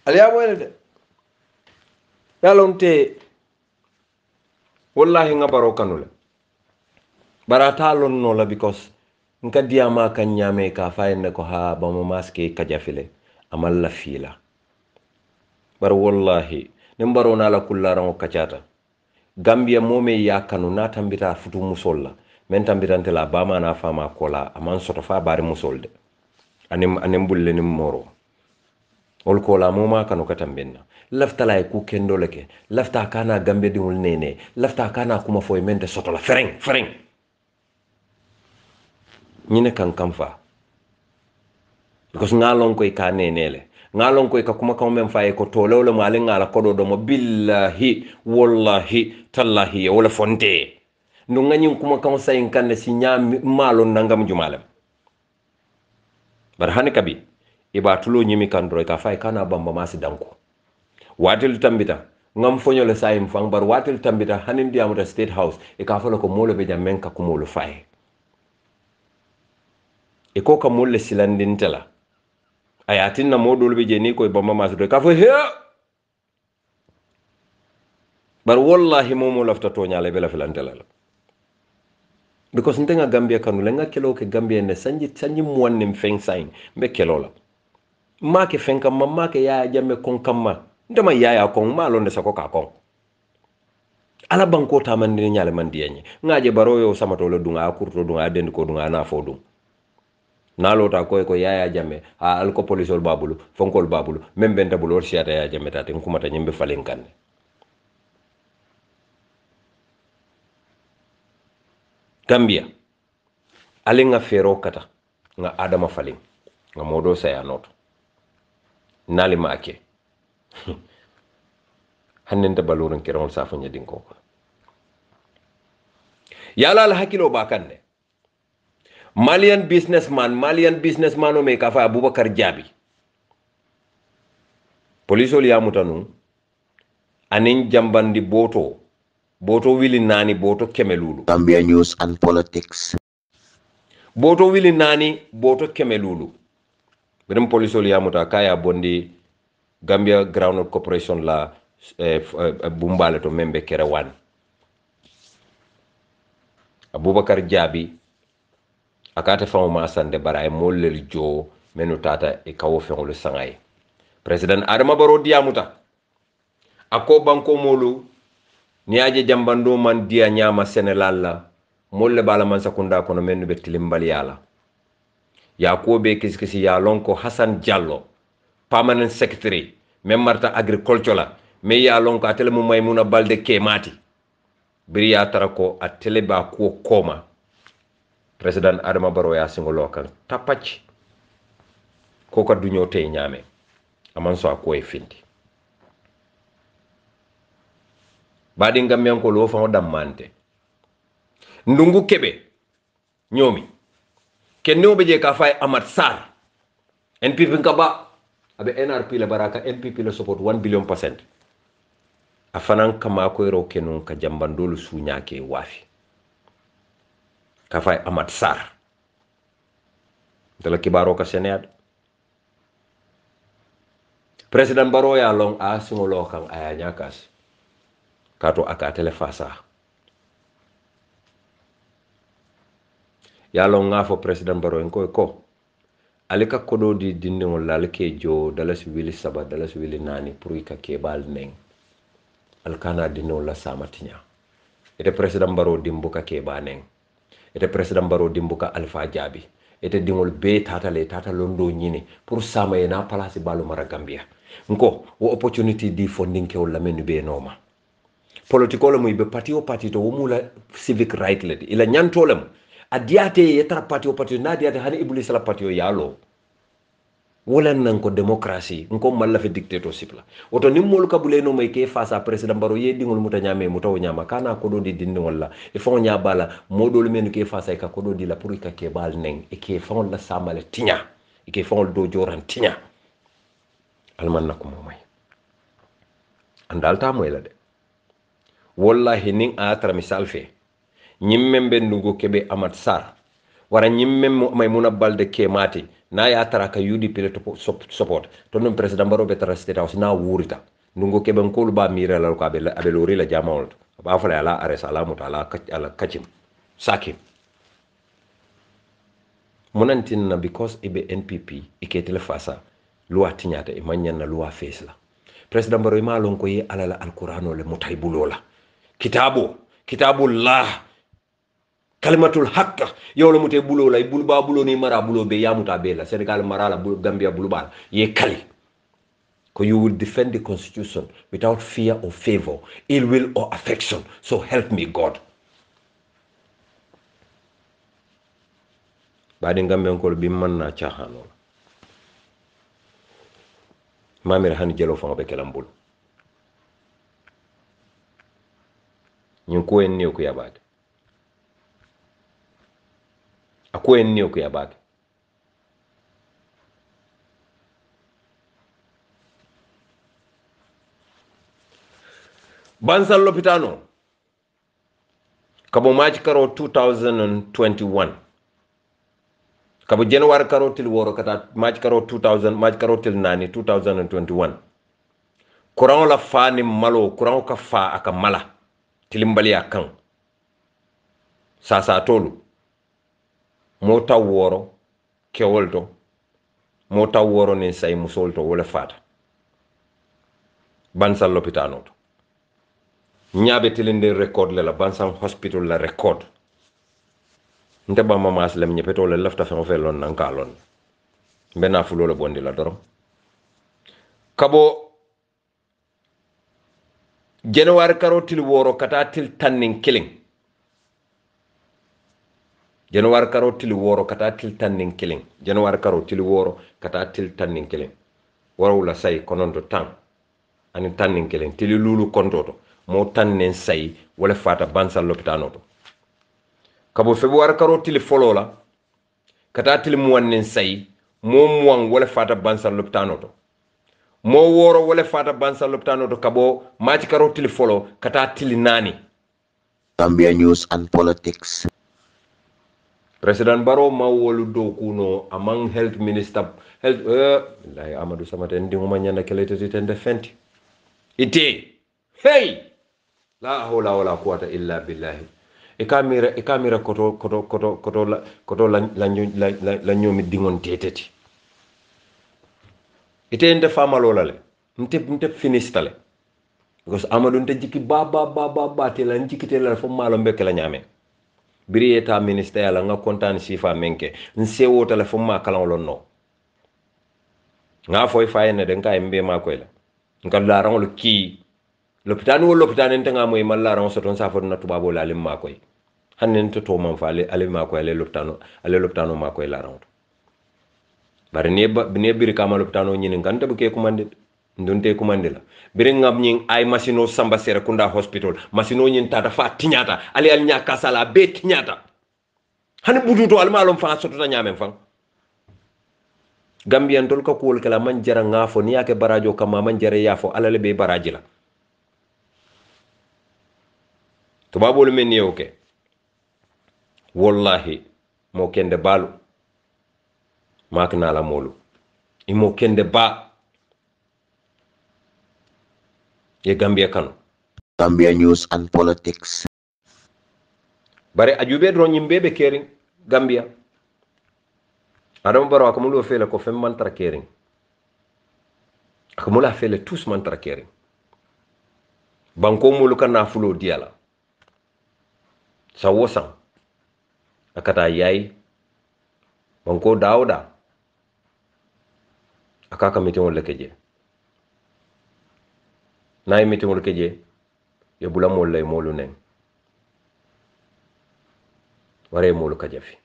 aliya moyle yalonte wallahi ngabaro kanule barata lon no la because nka diama kan nyame ka fayne ko ha ba mo maske kajafile amal la fila bar wallahi nimbaro na la kullaran kacata Gambia mome ya kanu na tambita futu musolla men tambitante la bama na fama kola aman soto fa bari musolde anem bulle nim moro ol kola moma kanu katambenna lafta lay ku kendoleke lafta kana Gambia dingul nene lafta kana kuma foy mente soto la fereng ñine kan kamfa because ngalon koy ka nenele ngalon koy ka kuma kaw men faye ko tolewle mo ale ngala kodo do mo billahi wallahi tallahi wala fonte ndo ngani kuma kaw sayin kan si nyam malo nangam jumalem bar hani kabi iba tulo nyimi kan do ka fay kana bamba masi danko watel tambita ngam foñole sayim fang bar watel tambita hanin diamuta state house e ka fala ko molo be jamen ka kumolo fay e ko ka molle silandintela ayatin na modul be je ni koy bamba masi do ka fo he bar wallahi momo lafta to nyale be la filantela because ntenga Gambia kanu lenga kelo ke Gambia ne sanji muwannim feng sain be kelo la ma ke feng kam ma ke ya jamme kon kamma ndama yaya kon ma londe sako ka kon ala banko ta man ni nyale man diyenye ngaje baro yo samato le dunga kurto dunga den ko dunga na fo dum na lota ko yaya jamme a alko polisol babulu fonkol babulu membe ntabulu siata ya jamme tate kumata nyembe falen kanne Gambia alinga fero kata nga adama faling nga modo saya noto nali maake hannente baloren kerol safa nyadin ko yala al hakilo bakande Malian businessman o me kafa Abubakar Jabi police li amutanu anin jambandi boto wili nani boto kemelulu Gambia News and Politics. boto wili nani boto kemelulu bedem police li amuta kaya bondi Gambia Groundnut Corporation la bumbale to membe kerewan Abubakar Jabi akata famu masande bara e mollel jo menu tata e kawo fengol sangay president Adama Barrow diamuta ako banko molu ni aje jambando man dia nyama Senegal la molle bala man sakunda kono menu be tilimbali yala ya ko be kiskisi ya lonko Hassan Diallo permanent secretary memmarta agriculture la me ya lonko atele mu Maymuna Balde Kemati biri ya tarako atele ba ko koma president Adama Barrow ya singolo kan tapach ko ka duño tay ñame aman so ko e findi badi ngam ko lo fa dammante ndungu kebe ñomi kenno be je ka fay Amat Sarr NPP nkaba abe NRP la baraka NPP la support 1 billion%. Afanan kama ko ero kenon ka jambandolu sunya ke wafi ka fay Amat Sarr dala kibaro ka Sénégal President Barrow ya long a singolo kan aya nyakas kato aka telefasa ya long ngafo President Barrow ko alika kodo di dinngol lalke jo dalas wili saba dalas wili nani pour ka kebal neng alkana dinngol la samatinya ete President Barrow dimbuka keba neng ete President Barrow dimbuka Alpha Jabi ete dingol be tata londo nyini pour sama na place balu mara Gambia nko wo opportunity di funding ke wala menu be noma political mo be parti o parti to wumula civic right le ila nyantolam adiate yetra parti o parti na diate hani iblis la parti o yalo wala nan ko démocratie nko malla fe dictatorship la oto nimmol kabule no may ke face à président Barrow ye dingol muta nyame muta o nyama kana ko do di dindi wala e fon nya bala modol menu ke face ay ka ko do di la pour ka ke bal neng e ke fon la samale tinya e ke fon do joran tinya alman nako mo may andalta moy la de wallahi ning atra misal fe nyimmembe ndugo kebe Amat Sarr wara nyimmem Maymuna Balde ke mati na ya taraka UDP le support to non president Barrow be tara state house na wurita ndugo kebe ngol ba mira la ko abe lori la jamawol ba fala ala are salamu taala ala kachim sakim monantin na because ibe NPP iketele fasa loi tinyata e manyan na loi fesla president Barrow ma lon ko ye alala alqur'ano le mutaybulola kitabullah kalimatul haqq yowlo mute bulo lay bulba bulo ni mara bulo be yamuta be la Senegal mara la Gambia bulubal ye kali ko you will defend the constitution without fear or favor, ill will or affection, so help me God. Badi Gambian ko bi man na chahano mamir hani jelo fa be kelambul ñun ko en niyo ko yabade ako en niyo ko yabade Bansal Lopitano kabo March karo 2021 kabo January karo til woro kata March karo 2000 March karo til nani 2021 Quran la fa ni malo Quran ka fa aka mala tilimbali akan sasa tolu mota woro kewolto mota woro ni say musolto wala fata Bansal Lopitano ñaabe tilinde record la Bansang hospital la record nte ba mama aslam ñepeto le lafta fa fe lon nan kalon bena fu lolo bondi la dorom kabo January karotil woro kata til tanning killing January karotil woro kata til tanning killing January karotil woro kata til tanning killing woro la say konondo tan ani tanning killing til lulu kontoto mo tannen say wala fata Bansal Lopitano to kabo February karotil folola kata til muwannen say mo muwan wala fata Bansal Lopitano to mo woro wala fata Bansal Lopitano to kabo March karotil folo kata til nani Gambia News and Politics. President Barrow ma wolu do kuno among health minister health lai Amadou Samata ndi ngoma nyana kelete tende fenti ite hey la hawla wala quwwata illa billahi ikamira koto la nyomi dingon teteti ite ende fama lolale mte finistale because Amadou nte jiki ba te la njikite la fo malo mbeke la nyame biri eta ministère la nga kontaan sifa menke nsewo tala fo ma kalan lon no nga foy fayene de nga mbe ma koy la nga la ran ki l'hôpital wo l'hôpital ente nga moy mal la ran soton sa fo na tubabo la lim ma koy hanen to man fa ale ma koy ale l'hôpital ma koy la ran bari ne biri kama l'hôpital nyini nganta bu ke commandé ndunte commandé la biri ngam nyin ay machine Samba Serekunda hospital machine nyin tata fa tinyata ali al nyaka sala be tinyata hani bututo almalom fa soto ta nyamen fa Gambian tol ka kuwol kala man jara ngafo ni yake barajo kama man jara yafo alale be baraji la to babol men ni okay wallahi mo kende balu makna la molu imo kende ba ye Gambia kanu Gambia news and politics. bare ajube dron nyimbe be kering Gambia Adam Barrow akamulo fele ko fem mantra kering akamula fele tous mantra kering banko mulu kana fulo diala sa wosan akata yayi banko dauda akaka meeting wala keje nay meeting wala keje ye bula mol lay molu nen ware molu kajafi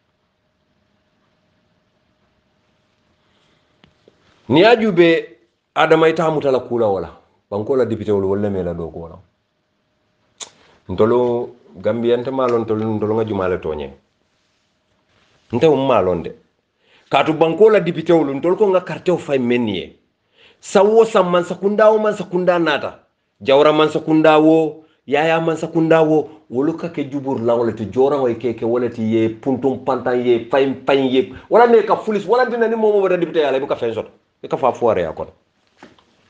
ni ajube adama ita mutala kula wala banko la député wala mela do ko wala ntolo Gambia nte malon ntolo nga jumale tonye nte malon de katu banko la député wala ntolo ko nga carte fay mennier sawo sam man sakunda nata jawra man sakunda wo yaya man sakunda wo woluka ke jubur lawle to jora way keke wala ti ye puntum pantan ye fay ye wala ne ka police wala dina ni momo wada député yalla bu ka fen soto ka fa foire ya kon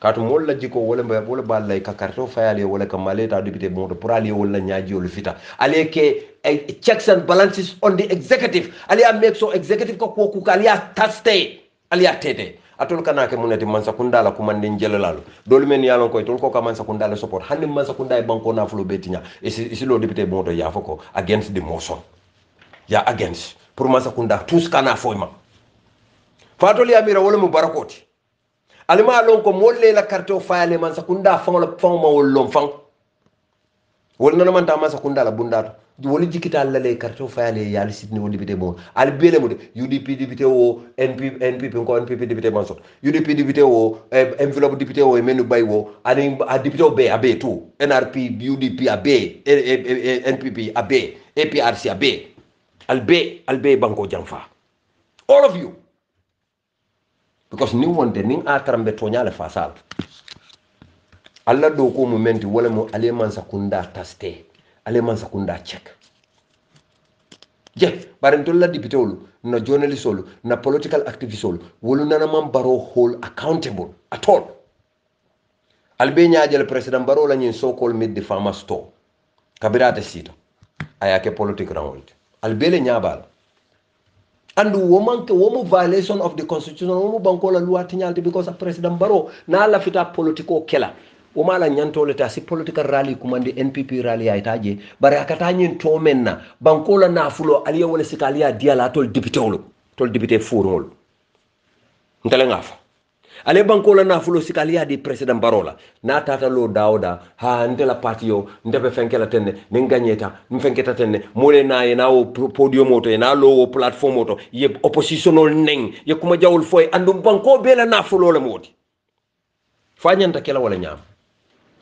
katu mol la jiko wala balay ka karto fayale wala ka maleta député bon pour aller wala nyaaji wala fita ale ke checks and balances on the executive ali make so executive ko ali taste ali tete atol kana ke munati man sakunda la kumande njelalalu dol men yalon koy tol ko ka man sakunda la support hande man sakunda e banko na fulo betinya e si lo député bon to ya fako against the motion ya against pour man sakunda tous kana foyma fatol ya mira wala mu barakoti alima lon ko molle la carte fayale man sakunda fama wollom fang wol nana man ta man sakunda la bundato woli jikita la le carte fayale yali sidni woli député bon al bele mu de UDP député o NPP ko NPP député man sot UDP député o enveloppe député o menu bay wo ani député o be abe tout NRP UDP abe NPP abe APRC abe albe banko jamfa all of you because ni wonde ning atrambe tonyale fasal alla do ko momenti wala mo aleman sakunda taste aleman sakunda check je barentol la député wolu na journalist wolu na political activist wolu wolu nana man baro hold accountable at all albe nyaajel president baro la nyin so called mid the farmer store kabirate sito ayake politique rangolte albele nyaabal and woman violation of the constitution womu banko la loi tinyalti because of president baro na la fita politico kela woma la nyantole ta si political rally kumandi NPP rally ay taje bare akata nyin to menna banko la nafulo aliya wala sikalia diala tol député fourol ntale ngafa ale banko la nafulo sikalia di president barola na tata lo dauda ha ndela parti yo ndebe fenkela tenne min gagneta mfenketa tenne mole na ye na o podium moto ye na lo o platform moto ye oppositional neng ye kuma jawul foy andum banko bela nafulo la modi fanyanta kela wala nyam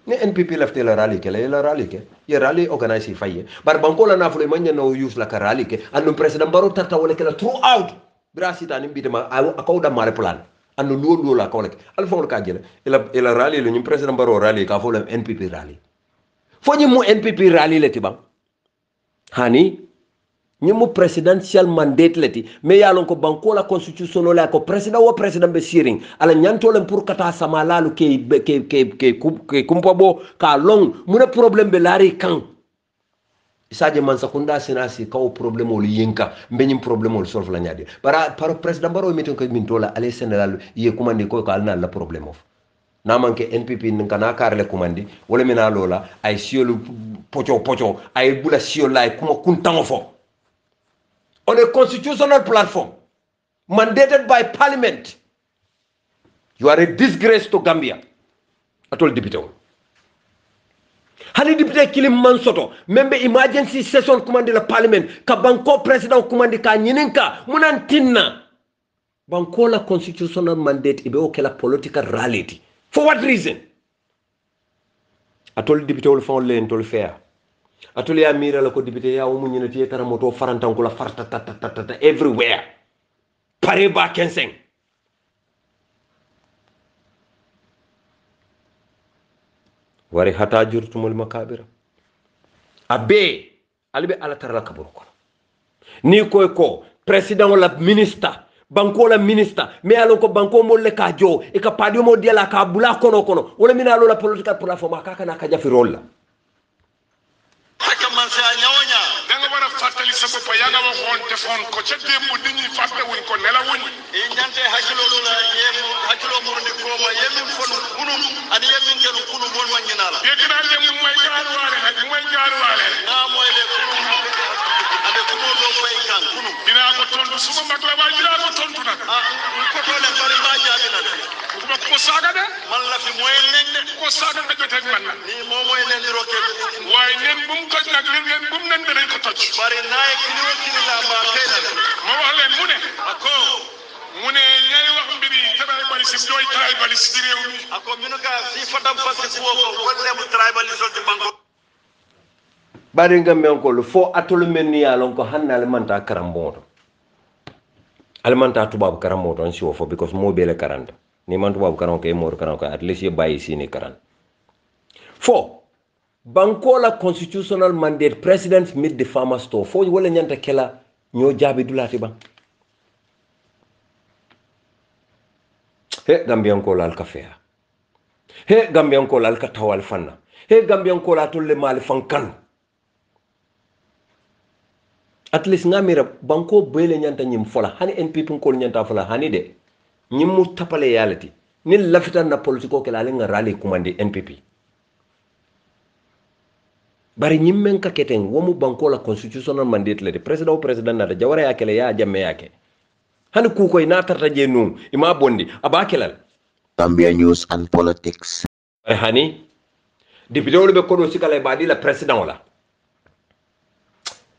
ne NPP lafte la rally ke la rally ke ye rally organize faye bar banko la nafulo manya no use la ka rally ke andum president baro tata wala kela throughout brasita ni bitema akawda mare plan ando luo la kolek alfa ka jele ila rally le ñu president baro rally ka fo le NPP rally fo ñu mu NPP rally le ti ba hani ñu mu presidential mandate le ti me yalon ko banko la constitution la ko president be siring ala nyanto le pour kata samalalu ke kumpabo ka long mu ne problème be lari kan isaje man sakunda sinasi kaw problème ol yinka mbenyim problème ol solve la nyadi para president baro meeting ko min tola ale sénégal ye commandé ko alna la problème of na manke NPP nkana karle commandé wala mena lola ay siolu pocho ay bula siol lay kuma kuntango fo on a constitutional platform mandated by parliament. You are a disgrace to Gambia atol député hani député kilim man soto membe emergency session commande la parliament ka banko president commande ka nyininka munan tinna banko la constitutional mandate ibe o kala political reality for what reason atol député wol fon len tol faire atuli ya mira la ko député ya mu ñina tie tara moto farantan ko la farta tata everywhere pare ba kenseng wari hata jurtumul makabira abe albe ala tarala kabur ko ni koy ko president wala minister banko la minister me alon ko banko mo le ka jo e ka padio mo diala ka bula kono wala mina lo la political platform ka kana ka jafi role la haka man sa nyawonya danga wara fatali sa bop ya nga waxon defon ko ca dembu nit ñi fatte wuñ ko nela wuñ e ñante hakilo la yemu hakilo mo ni ko ma yemin fonu kunu adi yemin kenu kunu bol ma ñinala deg na dem moy gaaruwale nak moy gaaruwale na moy le kunu abe kumo do fay kan kunu dina ko tontu suma mag la way dina ko tontu nak ko to le bari ma jaabi nak ko saga de man la fi moy nen de ko saga nga jotté man ni mo moy nen di roké way nen bu mu toj nak len bu mu nen dañ ko toj bari naay kilo kilo la ma xeyna ma wax len mu ne ako mu ne ñay wax mbiri tribalisme doy tribalisme di rew mi ako minu ka fi fatam fasi ko wolle mu tribalisme di banko bari ngam men ko fo atolu men ni alon ko hannal manta karamboto almanta tubab karamboto on siwo fo because mo bele karanta ni man tubab karam ko e mor karam ko at least ye bayi sini karan fo banko la constitutional mandate president mid the farmer store fo wala nyanta kela ño jaabi dulati ba he gambian ko lal kafea he gambian ko lal ka tawal fanna he gambian ko la tolle mal fankan at least ngamira banko bele nyanta nyim fola hani NPP ko nyanta fola hani de nyim mu tapale yalati ni lafitan na politiko ke la nga rally commande NPP bari nyim men ka keten womu banko la constitutional mandate le president na da jawara yakele ya jamme yake hani ku koy na tarta je num ima bondi abakelal Gambia News and Politics. hani député wol be kodo sikala badi la president la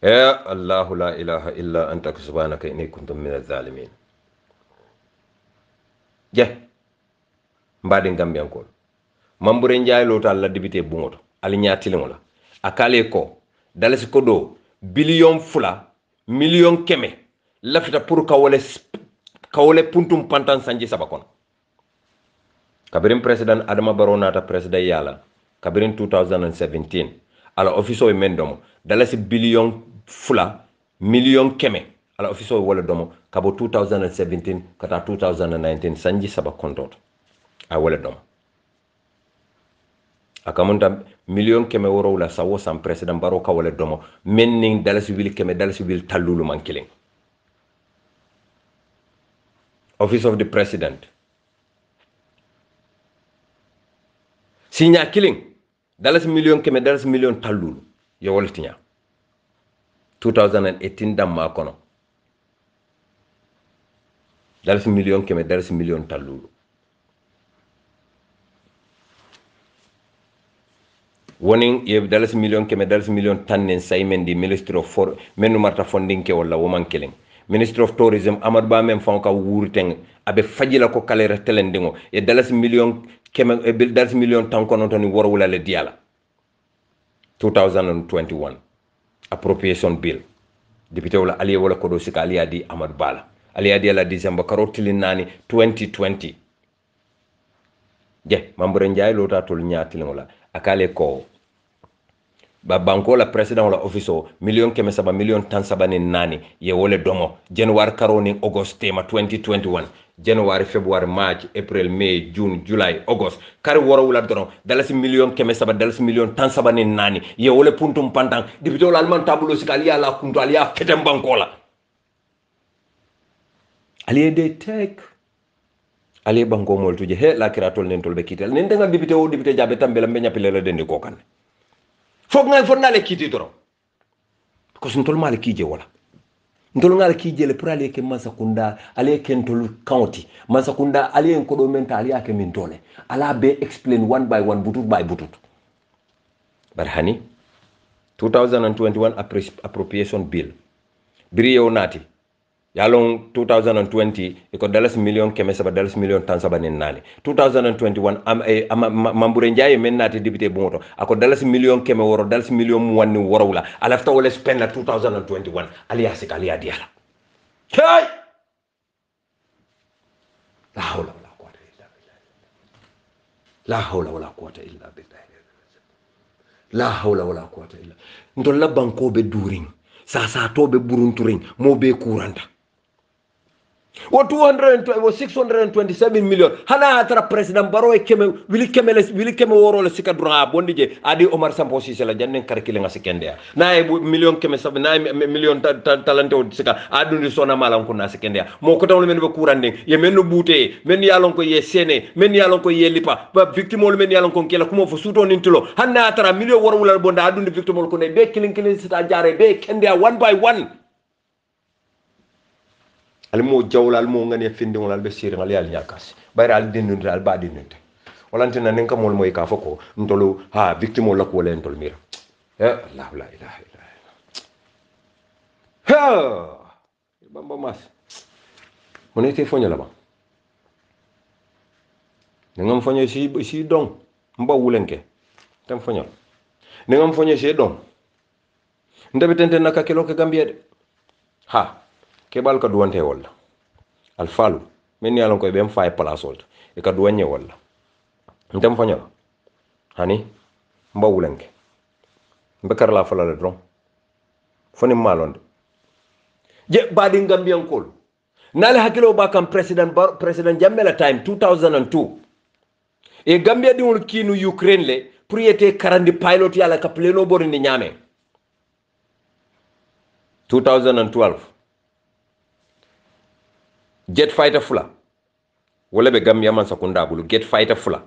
ya allah la ilaha illa anta subhanaka inni kuntu minaz zalimin je mbadi Gambian ko mambure njaay lotal la député bungoto ali ñaatilingo la akale ko dalasi kodo billion fula million keme lafita pour kawole puntum pantan sanji sabakon kabirin president Adama Barrow nata president yala kabirin 2017 ala office o mendomo dalasi billion fula million keme ala office o wala domo kabo 2017 kata 2019 sanji sabakon dot a wala domo akamunta million keme woro la sawo sam president Barrow ka wala domo menning dalasi wil keme dalasi wil talulu mankilin office of the president sinya killing dalasi million keme dalasi million talulu yo woltinya 2018 damma kono dalasi million keme dalasi million talulu wonin ye dalasi million keme dalasi million tannen saymen di ministry of for menu marta funding ke wala woman killing ministry of tourism Amadou Ba men fanka wurten abe fajila ko kalera telendingo e dalasi million keme e dalasi million tankono toni worwula le diala 2021 appropriation bill député wala aliye wala kodo sika aliya di Amadou Ba aliya di la December karotili nani 2020 je mambure njaay lota tol ñaatilingo la akale ko ba banko la president wala office million keme saba million tan saba ni nani ye wole domo January karoni August tema 2021 January February March April May June July August kari woro wala dono dalasi million keme saba dalasi million tan saba ni nani ye wole puntum pantang député wala alman tabulo sikali ya la kunto ali ya fetem banko la ali de tek ali banko mol tuje he la kiratol nen tolbe kitel nen dangal député o député jabe tambela be ñapile la dendi ko kan fok ngal fornale kiti doro ko sun tol mal kije wala ndol ngal kije le pour aller ke Mansakunda aller ken tol county Mansakunda aller en ko do menta ali ake min tole ala be explain one by one butut by butut bar hani 2021 appropriation bill biri yow nati yalong 2020 iko dalas million keme saba dalas million tan saba nin nani 2021 mambure njaye men nati député bonto ako dalas million keme woro dalas million wanni worowla alafta wala spend la 2021 aliya sik aliya diala hey la hawla wala quwwata illa billah la hawla wala quwwata illa billah la hawla wala quwwata illa ndolla banko be during sa to be burunturing mo be kuranta wo 627 million hana tara president baro e keme wili keme woro le sika dura bondi je adi Omar Sampo Cissé la jannen karkile nga sikende na e million keme sab na million talante o sika adundi sona malan ko na sikende mo ko tawlo men be kurande ye men no bute men yalon ko ye sene men yalon ko ye lipa ba victime ol men yalon ko kela kuma fo suto nintilo hana tara million woro wala bonda adundi victime ol ko ne be kilin sita jare be kende one by one almo jawla almo ngani findi ngol albe sir ngal yal nyakas bayra al dinunde al ba dinunde walantina nen kam mol moy ka fako ntolu ha victime la ko len tol mira la ilaha illa ha bamba mas monete fonyo la ba ngam fonyo si dong mba wulenke tam fonyo ngam fonyo si dong ndabe tente naka kelo ke gambia de ha kebal ka duwante wala al falu men yalon ko be fay place wala e ka duwanye wala ndem fanya hani mbawulenke mbekar la fala le dron foni malonde je badi gambian kol nale hakilo ba kam president Jammeh time 2002 e gambia di wol kinu Ukraine le pour yete karandi pilot yala ka pleno bori ni nyame 2012 jet fighter fula wala be gambia man sakunda bulu jet fighter fula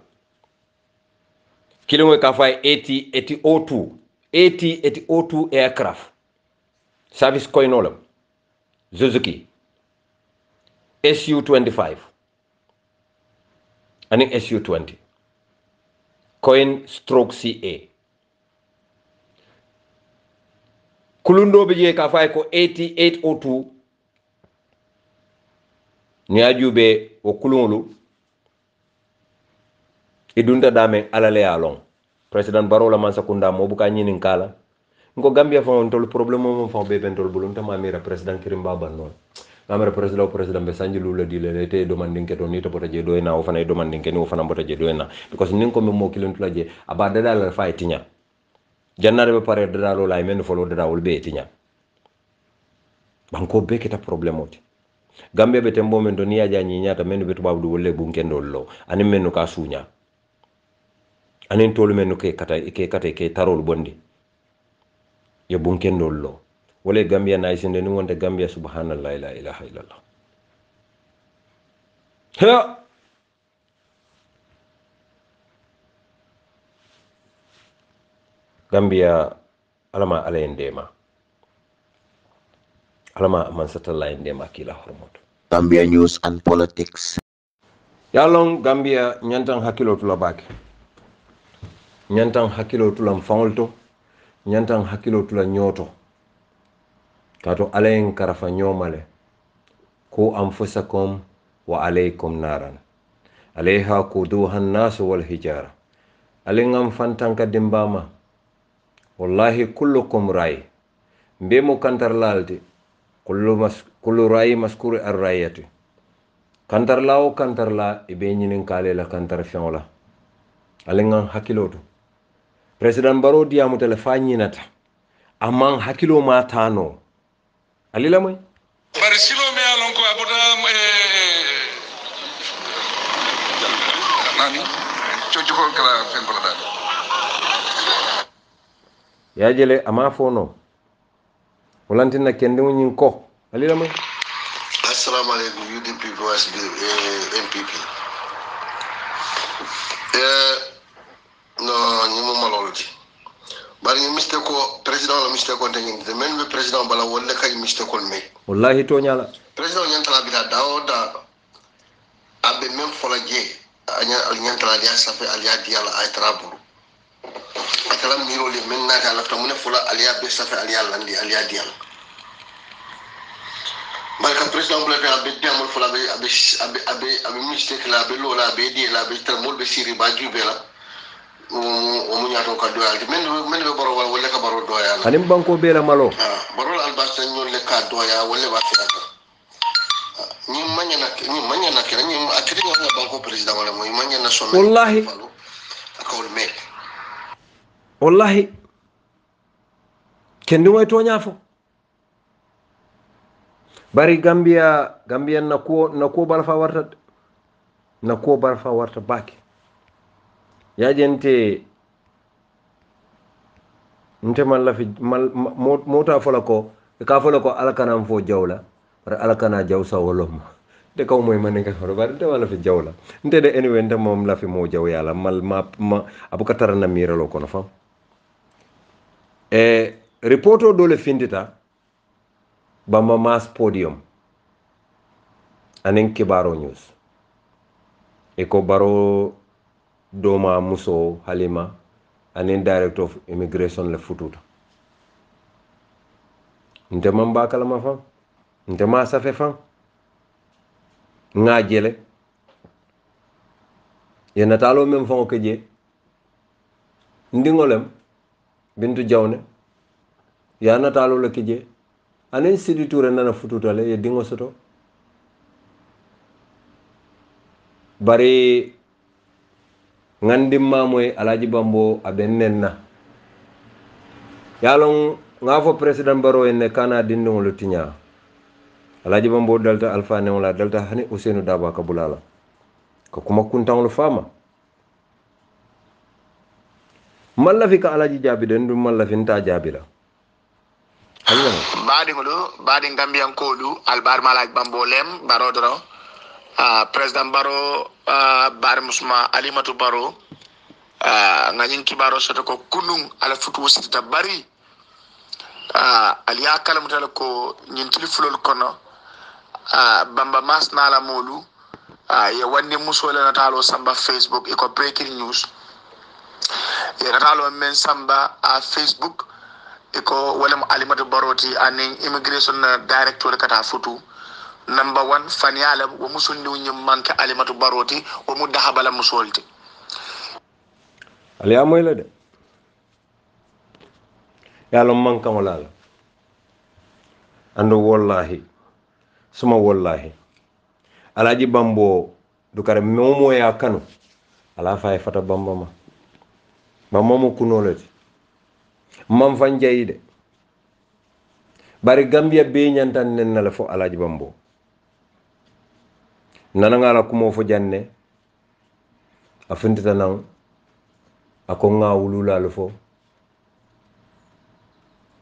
kilimo ka fay 80 aircraft service koinolam Suzuki Su-25 ani Su-20 coin stroke CA kulundo be je ka fay ko 8802 ni ajube o kulungulu idunda dame alale along president Barola man sakunda mo buka nyinin kala ngo gambia fa on tol problème mo fa be ben tol bulum tama mira president Kirimba Bannon amara president be sanjilu la dile te demanding ke to ni to bota je do na o fana demanding ke ni o fana bota je do na because nin ko mo kilon tula je abada dal fa tinya jannare be pare dalo la men folo dawol be tinya banko be kita problème oti Gambia be tembo men do niya janyi nyata men be tubabu wolle bunkendo lo ani men ka sunya anin tolu men ke kata ke tarol bondi ye bunkendo lo wole Gambia na isinde ni wonde Gambia subhanallah la ilaha illallah ha Gambia alama ala endema alama man satalla endema kila hormoto Gambia news and politics. Yalong Gambia nyantang hakilo tula bake nyantang hakilo tula mfangolto nyantang hakilo tula nyoto kato alayin karafa nyomale ku anfusakum wa alaykum naran alayha kuduhan nasu wal hijara alingam fantanka dimbama wallahi kullukum rai mbemu kantar laldi kullu rai maskuri ar-rayati kantar la ibe nyinin kale la kantar fiola alingan hakiloto president Barrow diamu telefani nata amman hakilo ma tano alila moy bari silo me alon ko abuda nani chocho ko kala fen ko dal ya jele ama fono walantina kende nyin ko alila moy assalamu alaikum UDP voice MPP no ñimo malolti bari ñu miste ko président la miste ko tangi de men be président bala wolle kay miste ko me wallahi to nyala président ñantala bi da da abe men fola je anya ñantala ya safe aliya diala ay trabulu akala miro le men na ta la to mun fola aliya be safe aliya landi aliya diala barka president bla be demul fula be mistake la be lola be di la be tamul be siri ba jube la o mu ñaato ka doyal men be baro wala ka baro doyal anim banko be la malo baro albas ñol le ka doya wala ba fi ni manya na kira ni atiri nga banko president wala moy manya na sonno wallahi akawul me wallahi kendi moy to ñafo bari Gambia na ko barfa warta baki yajente nte man la fi mota fola ko ka fola ko alkanam fo jawla par alkana jawsa wolom de kaw moy man nga xoro bari nte wala fi jawla nte de anyway nte mom la fi mo jaw yalla mal ma abuka tarana miralo kono fam reporto dole findita Bamba Mass Podium anen Kibaro News eko baro doma muso Halima anen director of immigration le fututa nte mamba kalama fam nte ma safe fam nga jele yena talo mem fam ko je ndingolem bintu jawne ya na talo le kije anen Sidi Touré nana fututa le ye dingo soto bari ngandimma moy Alaji Bambo aben nenna yalon ngafo president Baro en kana dinno lo tinya Alaji Bambo dalta alfa ne wala dalta hani Ousseynou Daba ka bulala ko kuma kuntan lo fama malla fi ka Alaji jabi den dum malla fi nta jabila baɗi gambiyankolu albar malaj bambo lem baro doro président baro bare musma alimatu baro ngañin kibaro soto ko kunun ala futu wasita bari aliya kalamutala ko ñintili fulol kono Bamba Mass nala molu ye wandi musole natalo samba Facebook iko breaking news ye natalo men samba Facebook iko wala alimatu baroti anin immigration director kata futu number 1 fanyala wo musundi nyum manke alimatu baroti wo mu dahabala musolti aliya moy la de yalla manka wala la ando wallahi suma wallahi Alaji Bambo du kare momo ya kanu ala fay fata Bamba mo kunolati mam fan jayide bari Gambia be nyantan nen la fo Alaji Bambo nana ngala kumo fo janne afintita nan ako nga wulula lo fo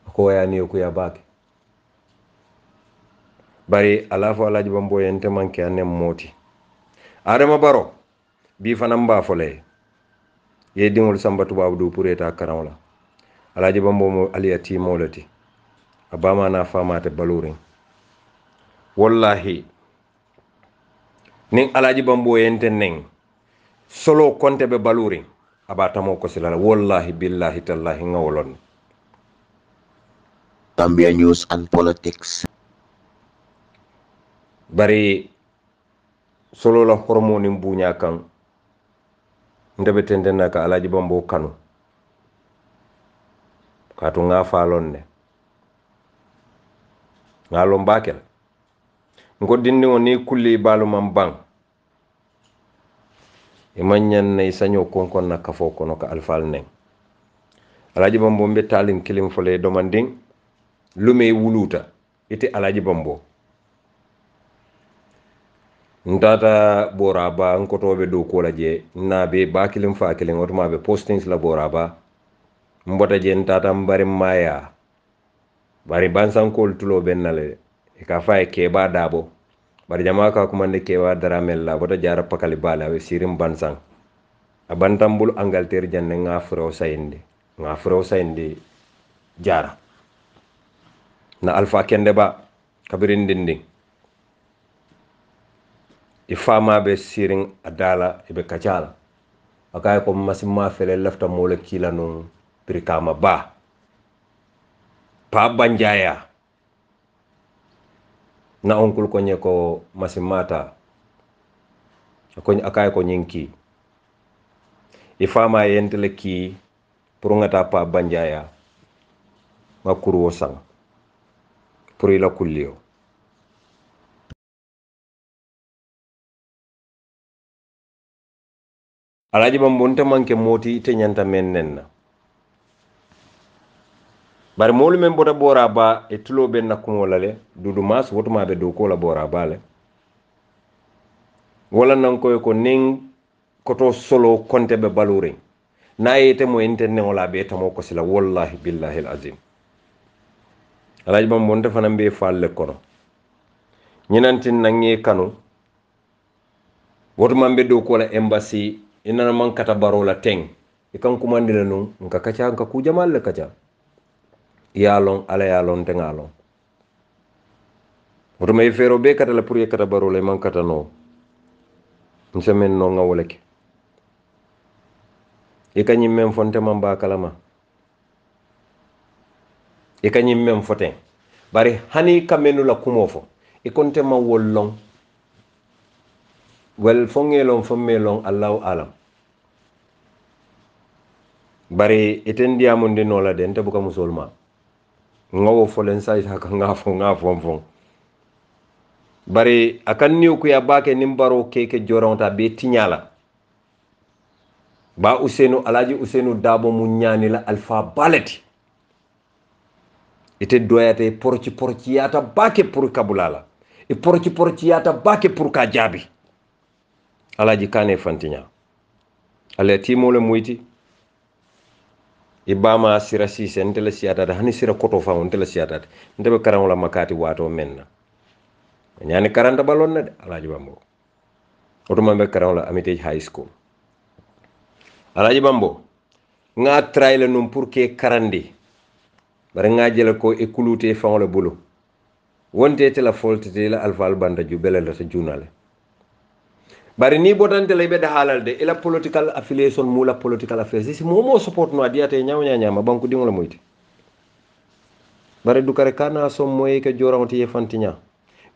ako yani ko ya bake bari ala fo Alaji Bambo yente manke anem moti Adama Baro bi fanam ba fole ye dingol samba tubabu du pour eta karawla Alaji Bambo mo aliyati molati abama na famate balurin wallahi ning Alaji Bambo yente neng solo konte be balurin abatamo ko silala wallahi billahi tallahi ngawlon Gambia News and Politics. Bari solo la hormone mbunya kan ndebe tendena ka Alaji Bambo kanu katu nga falon ne ngalo mbakel ngo dinni woni kulli balu mam bang e manyan ne sanyo konkon na kafo kono ka alfal ne Alaji Bambo mbe talin kilim fole domanding lume wuluta ite Alaji Bambo ndata boraba nkotobe do ko laje nabe bakilim fa kilim otuma be postings la boraba mbota je ntata mbari maya bari bansan kol tulo bennale e ka fa ke ba dabo bari jama ka kuma ne ke wa daramel la bota jara pakali bala we sirim bansan abantambul Angleterre janne nga fro sayndi jara na alfa kende ba kabirin dinding ifama be siring adala ibe kachala akay ko masima fele lafta mola kila no pirikama ba pa banjaya na onkul ko nye ko masimata ko akay ko nyinki ifama yentele ki pour ngata pa banjaya makuru sang pour ila kullio alaji bambonte manke moti te nyanta mennenna bari molu men bota bora ba e tulo ben nakumo lale dudu mas wotuma be do ko la bora bale wala nan koy ko ning koto solo konte be balure na yete mo interne wala be tamo ko sila wallahi billahi alazim alaji bambonte fanam be falle kono nyinantin nangi kanu wotuma be do ko la embassy inana man kata barola teng ikan kumandile non nka kacha nka kujamal le kacha yalon ala yalon tengalon woto may fero be kata la pour kata barola man kata no nsemen no nga woleke ikanyi mem fonte man ba kalama ikanyi mem foten bari hani kamenu la kumofo ikonte ma wollon wel fongelon fommelon Allahu alam bari itendi amundi nola de nte buka musulma ngawo folen sai ka ngafo fon bari akan niu ku ya bake nimbaro keke joronta be tinyala ba Usenu alaji Usenu dabo mu nyani la alfa balati ite doyate porci yata bake pour kabulala e porci yata bake pour ka jabi alaji kane fantinya ala timole muyti ibama sira sise ntele siata da hani sira koto fa ntele siata ndebe karam la makati wato menna nyani karanta balon na de alaji bambo otuma be karam la amite high school alaji bambo nga traile num pour que karandi bare nga jele ko e kulute fa wala bulu wonte te la folte te la alfal banda ju belal ta junale bari ni botante lay be da halal de ila political affiliation mula political affairs si momo support no adiate nyama banku dingo la moyti bari du kare kana som moy ke jorawti ye fantinya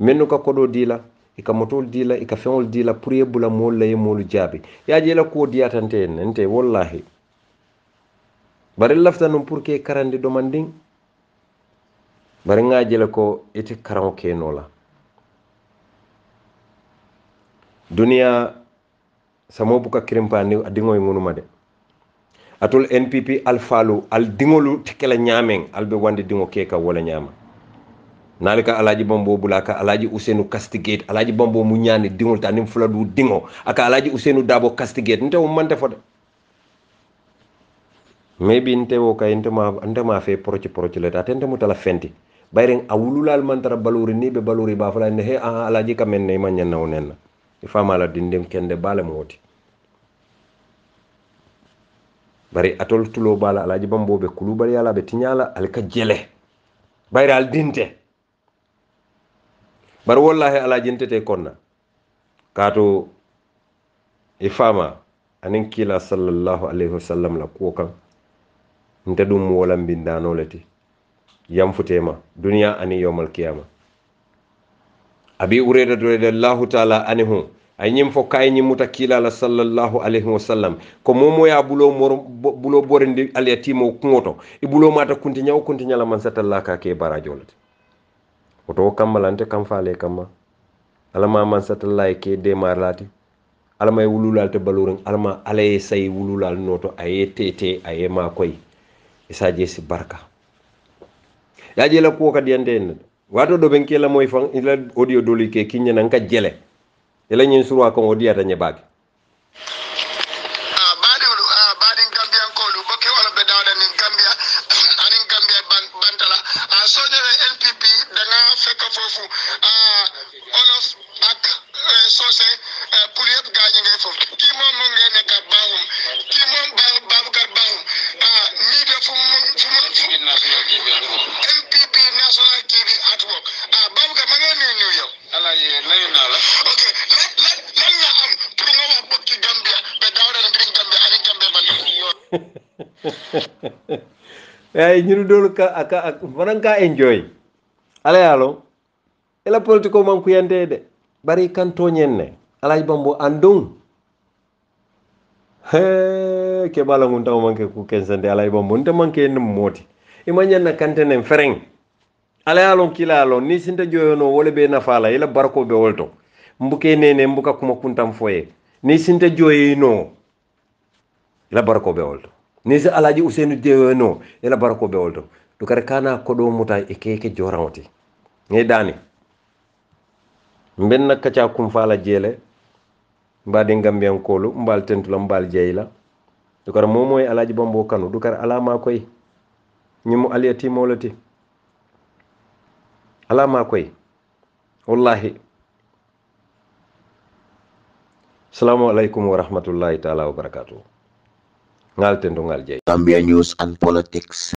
mennu ka kodo dila ika motol dila ika fewol dila pour yebula mol lay molu jabi ya jela ko diatante nente wallahi bari lafta no pour que karandi do manding bari nga jela ko ite karan ke nola dunia samo buka krimpani adingo ngunuma de atul NPP alfalu al dingolu tikela nyamen albe wande dingo keka wala nyama nalika alaji bambo bulaka alaji Usenu castigate alaji bambo mu nyani dingol tanim fuladu dingo aka alaji Usenu dabo castigate nte o mante fode maybe nte wo kay nte ma fe proci le ta nte mutala fenti bayren awululal mantara baluri ni be baluri ba fala ne he alaji kamen ne man nyanna wonenna ifama la dindem kende bala moti bari atol tulo bala alaji bambo be kulubal yala be tinyala alka jele bayral dinte bar wallahi alaji ntete konna kato ifama anin kila sallallahu alaihi wasallam la ko kan nte dum wala bindano leti yam futema dunya ani yawmal qiyama abi ureda radiyallahu ta'ala anhu ay nyim fo kay nyim mutakila la sallallahu alaihi wasallam ko momo ya bulo borindi al yatimo kungoto e bulo mata kunti nyala man satalla ka ke barajolati oto kamalante kam faale kama alama man satalla ke de marlati alama e wululal te balorin alama alay say wululal noto aye tete aye ma koy isa jesi barka ya jela ko ka diande wato do benke la moy fan ila audio doli ke kinya nan ka jele ila nyin surwa ko odi ata nyebake badin gambian ko lu bokke wala be dawda nin gambia anin gambia bantala soje LPP danga fekk fofu olof ak sosé pour yeb gañi ngay fofu ki mom mo ngay nek baawum ki mom babukar baawum ni de fu MPP national TV at work babukar ma ngay nuyu yow alaji layu na la okay lan nga am pour nga wax bokki gambia be dawda ni birin gambia anin gambia ban ay ñu dolu ka aka manan ka enjoy ala yalo ela politiko man kuyante de bari kan toñen ne alay bambo andung he ke bala ngun taw manke ku kensante alay bambo nte manke nem moti imanyen na kantenen fereng ala alon kila alon ni sinta joyono wole be nafala ila barko be wolto mbuke nene mbuka kuma kuntam foye ni sinta joyino ila barko be wolto ni se alaji usenu joyono ila barko be wolto to kare kana kodo muta e keke jorawti ngi dani mben nak kaca kum fala jele mbadi gambian kolu mbal tentula mbal jeyla to kare momoy alaji bambo kanu du kare alama koy ñimu aliyati molati alama koy wallahi assalamu alaikum wa rahmatullahi ta'ala wa barakatuh ngal tendo ngal jey Gambia News and Politics.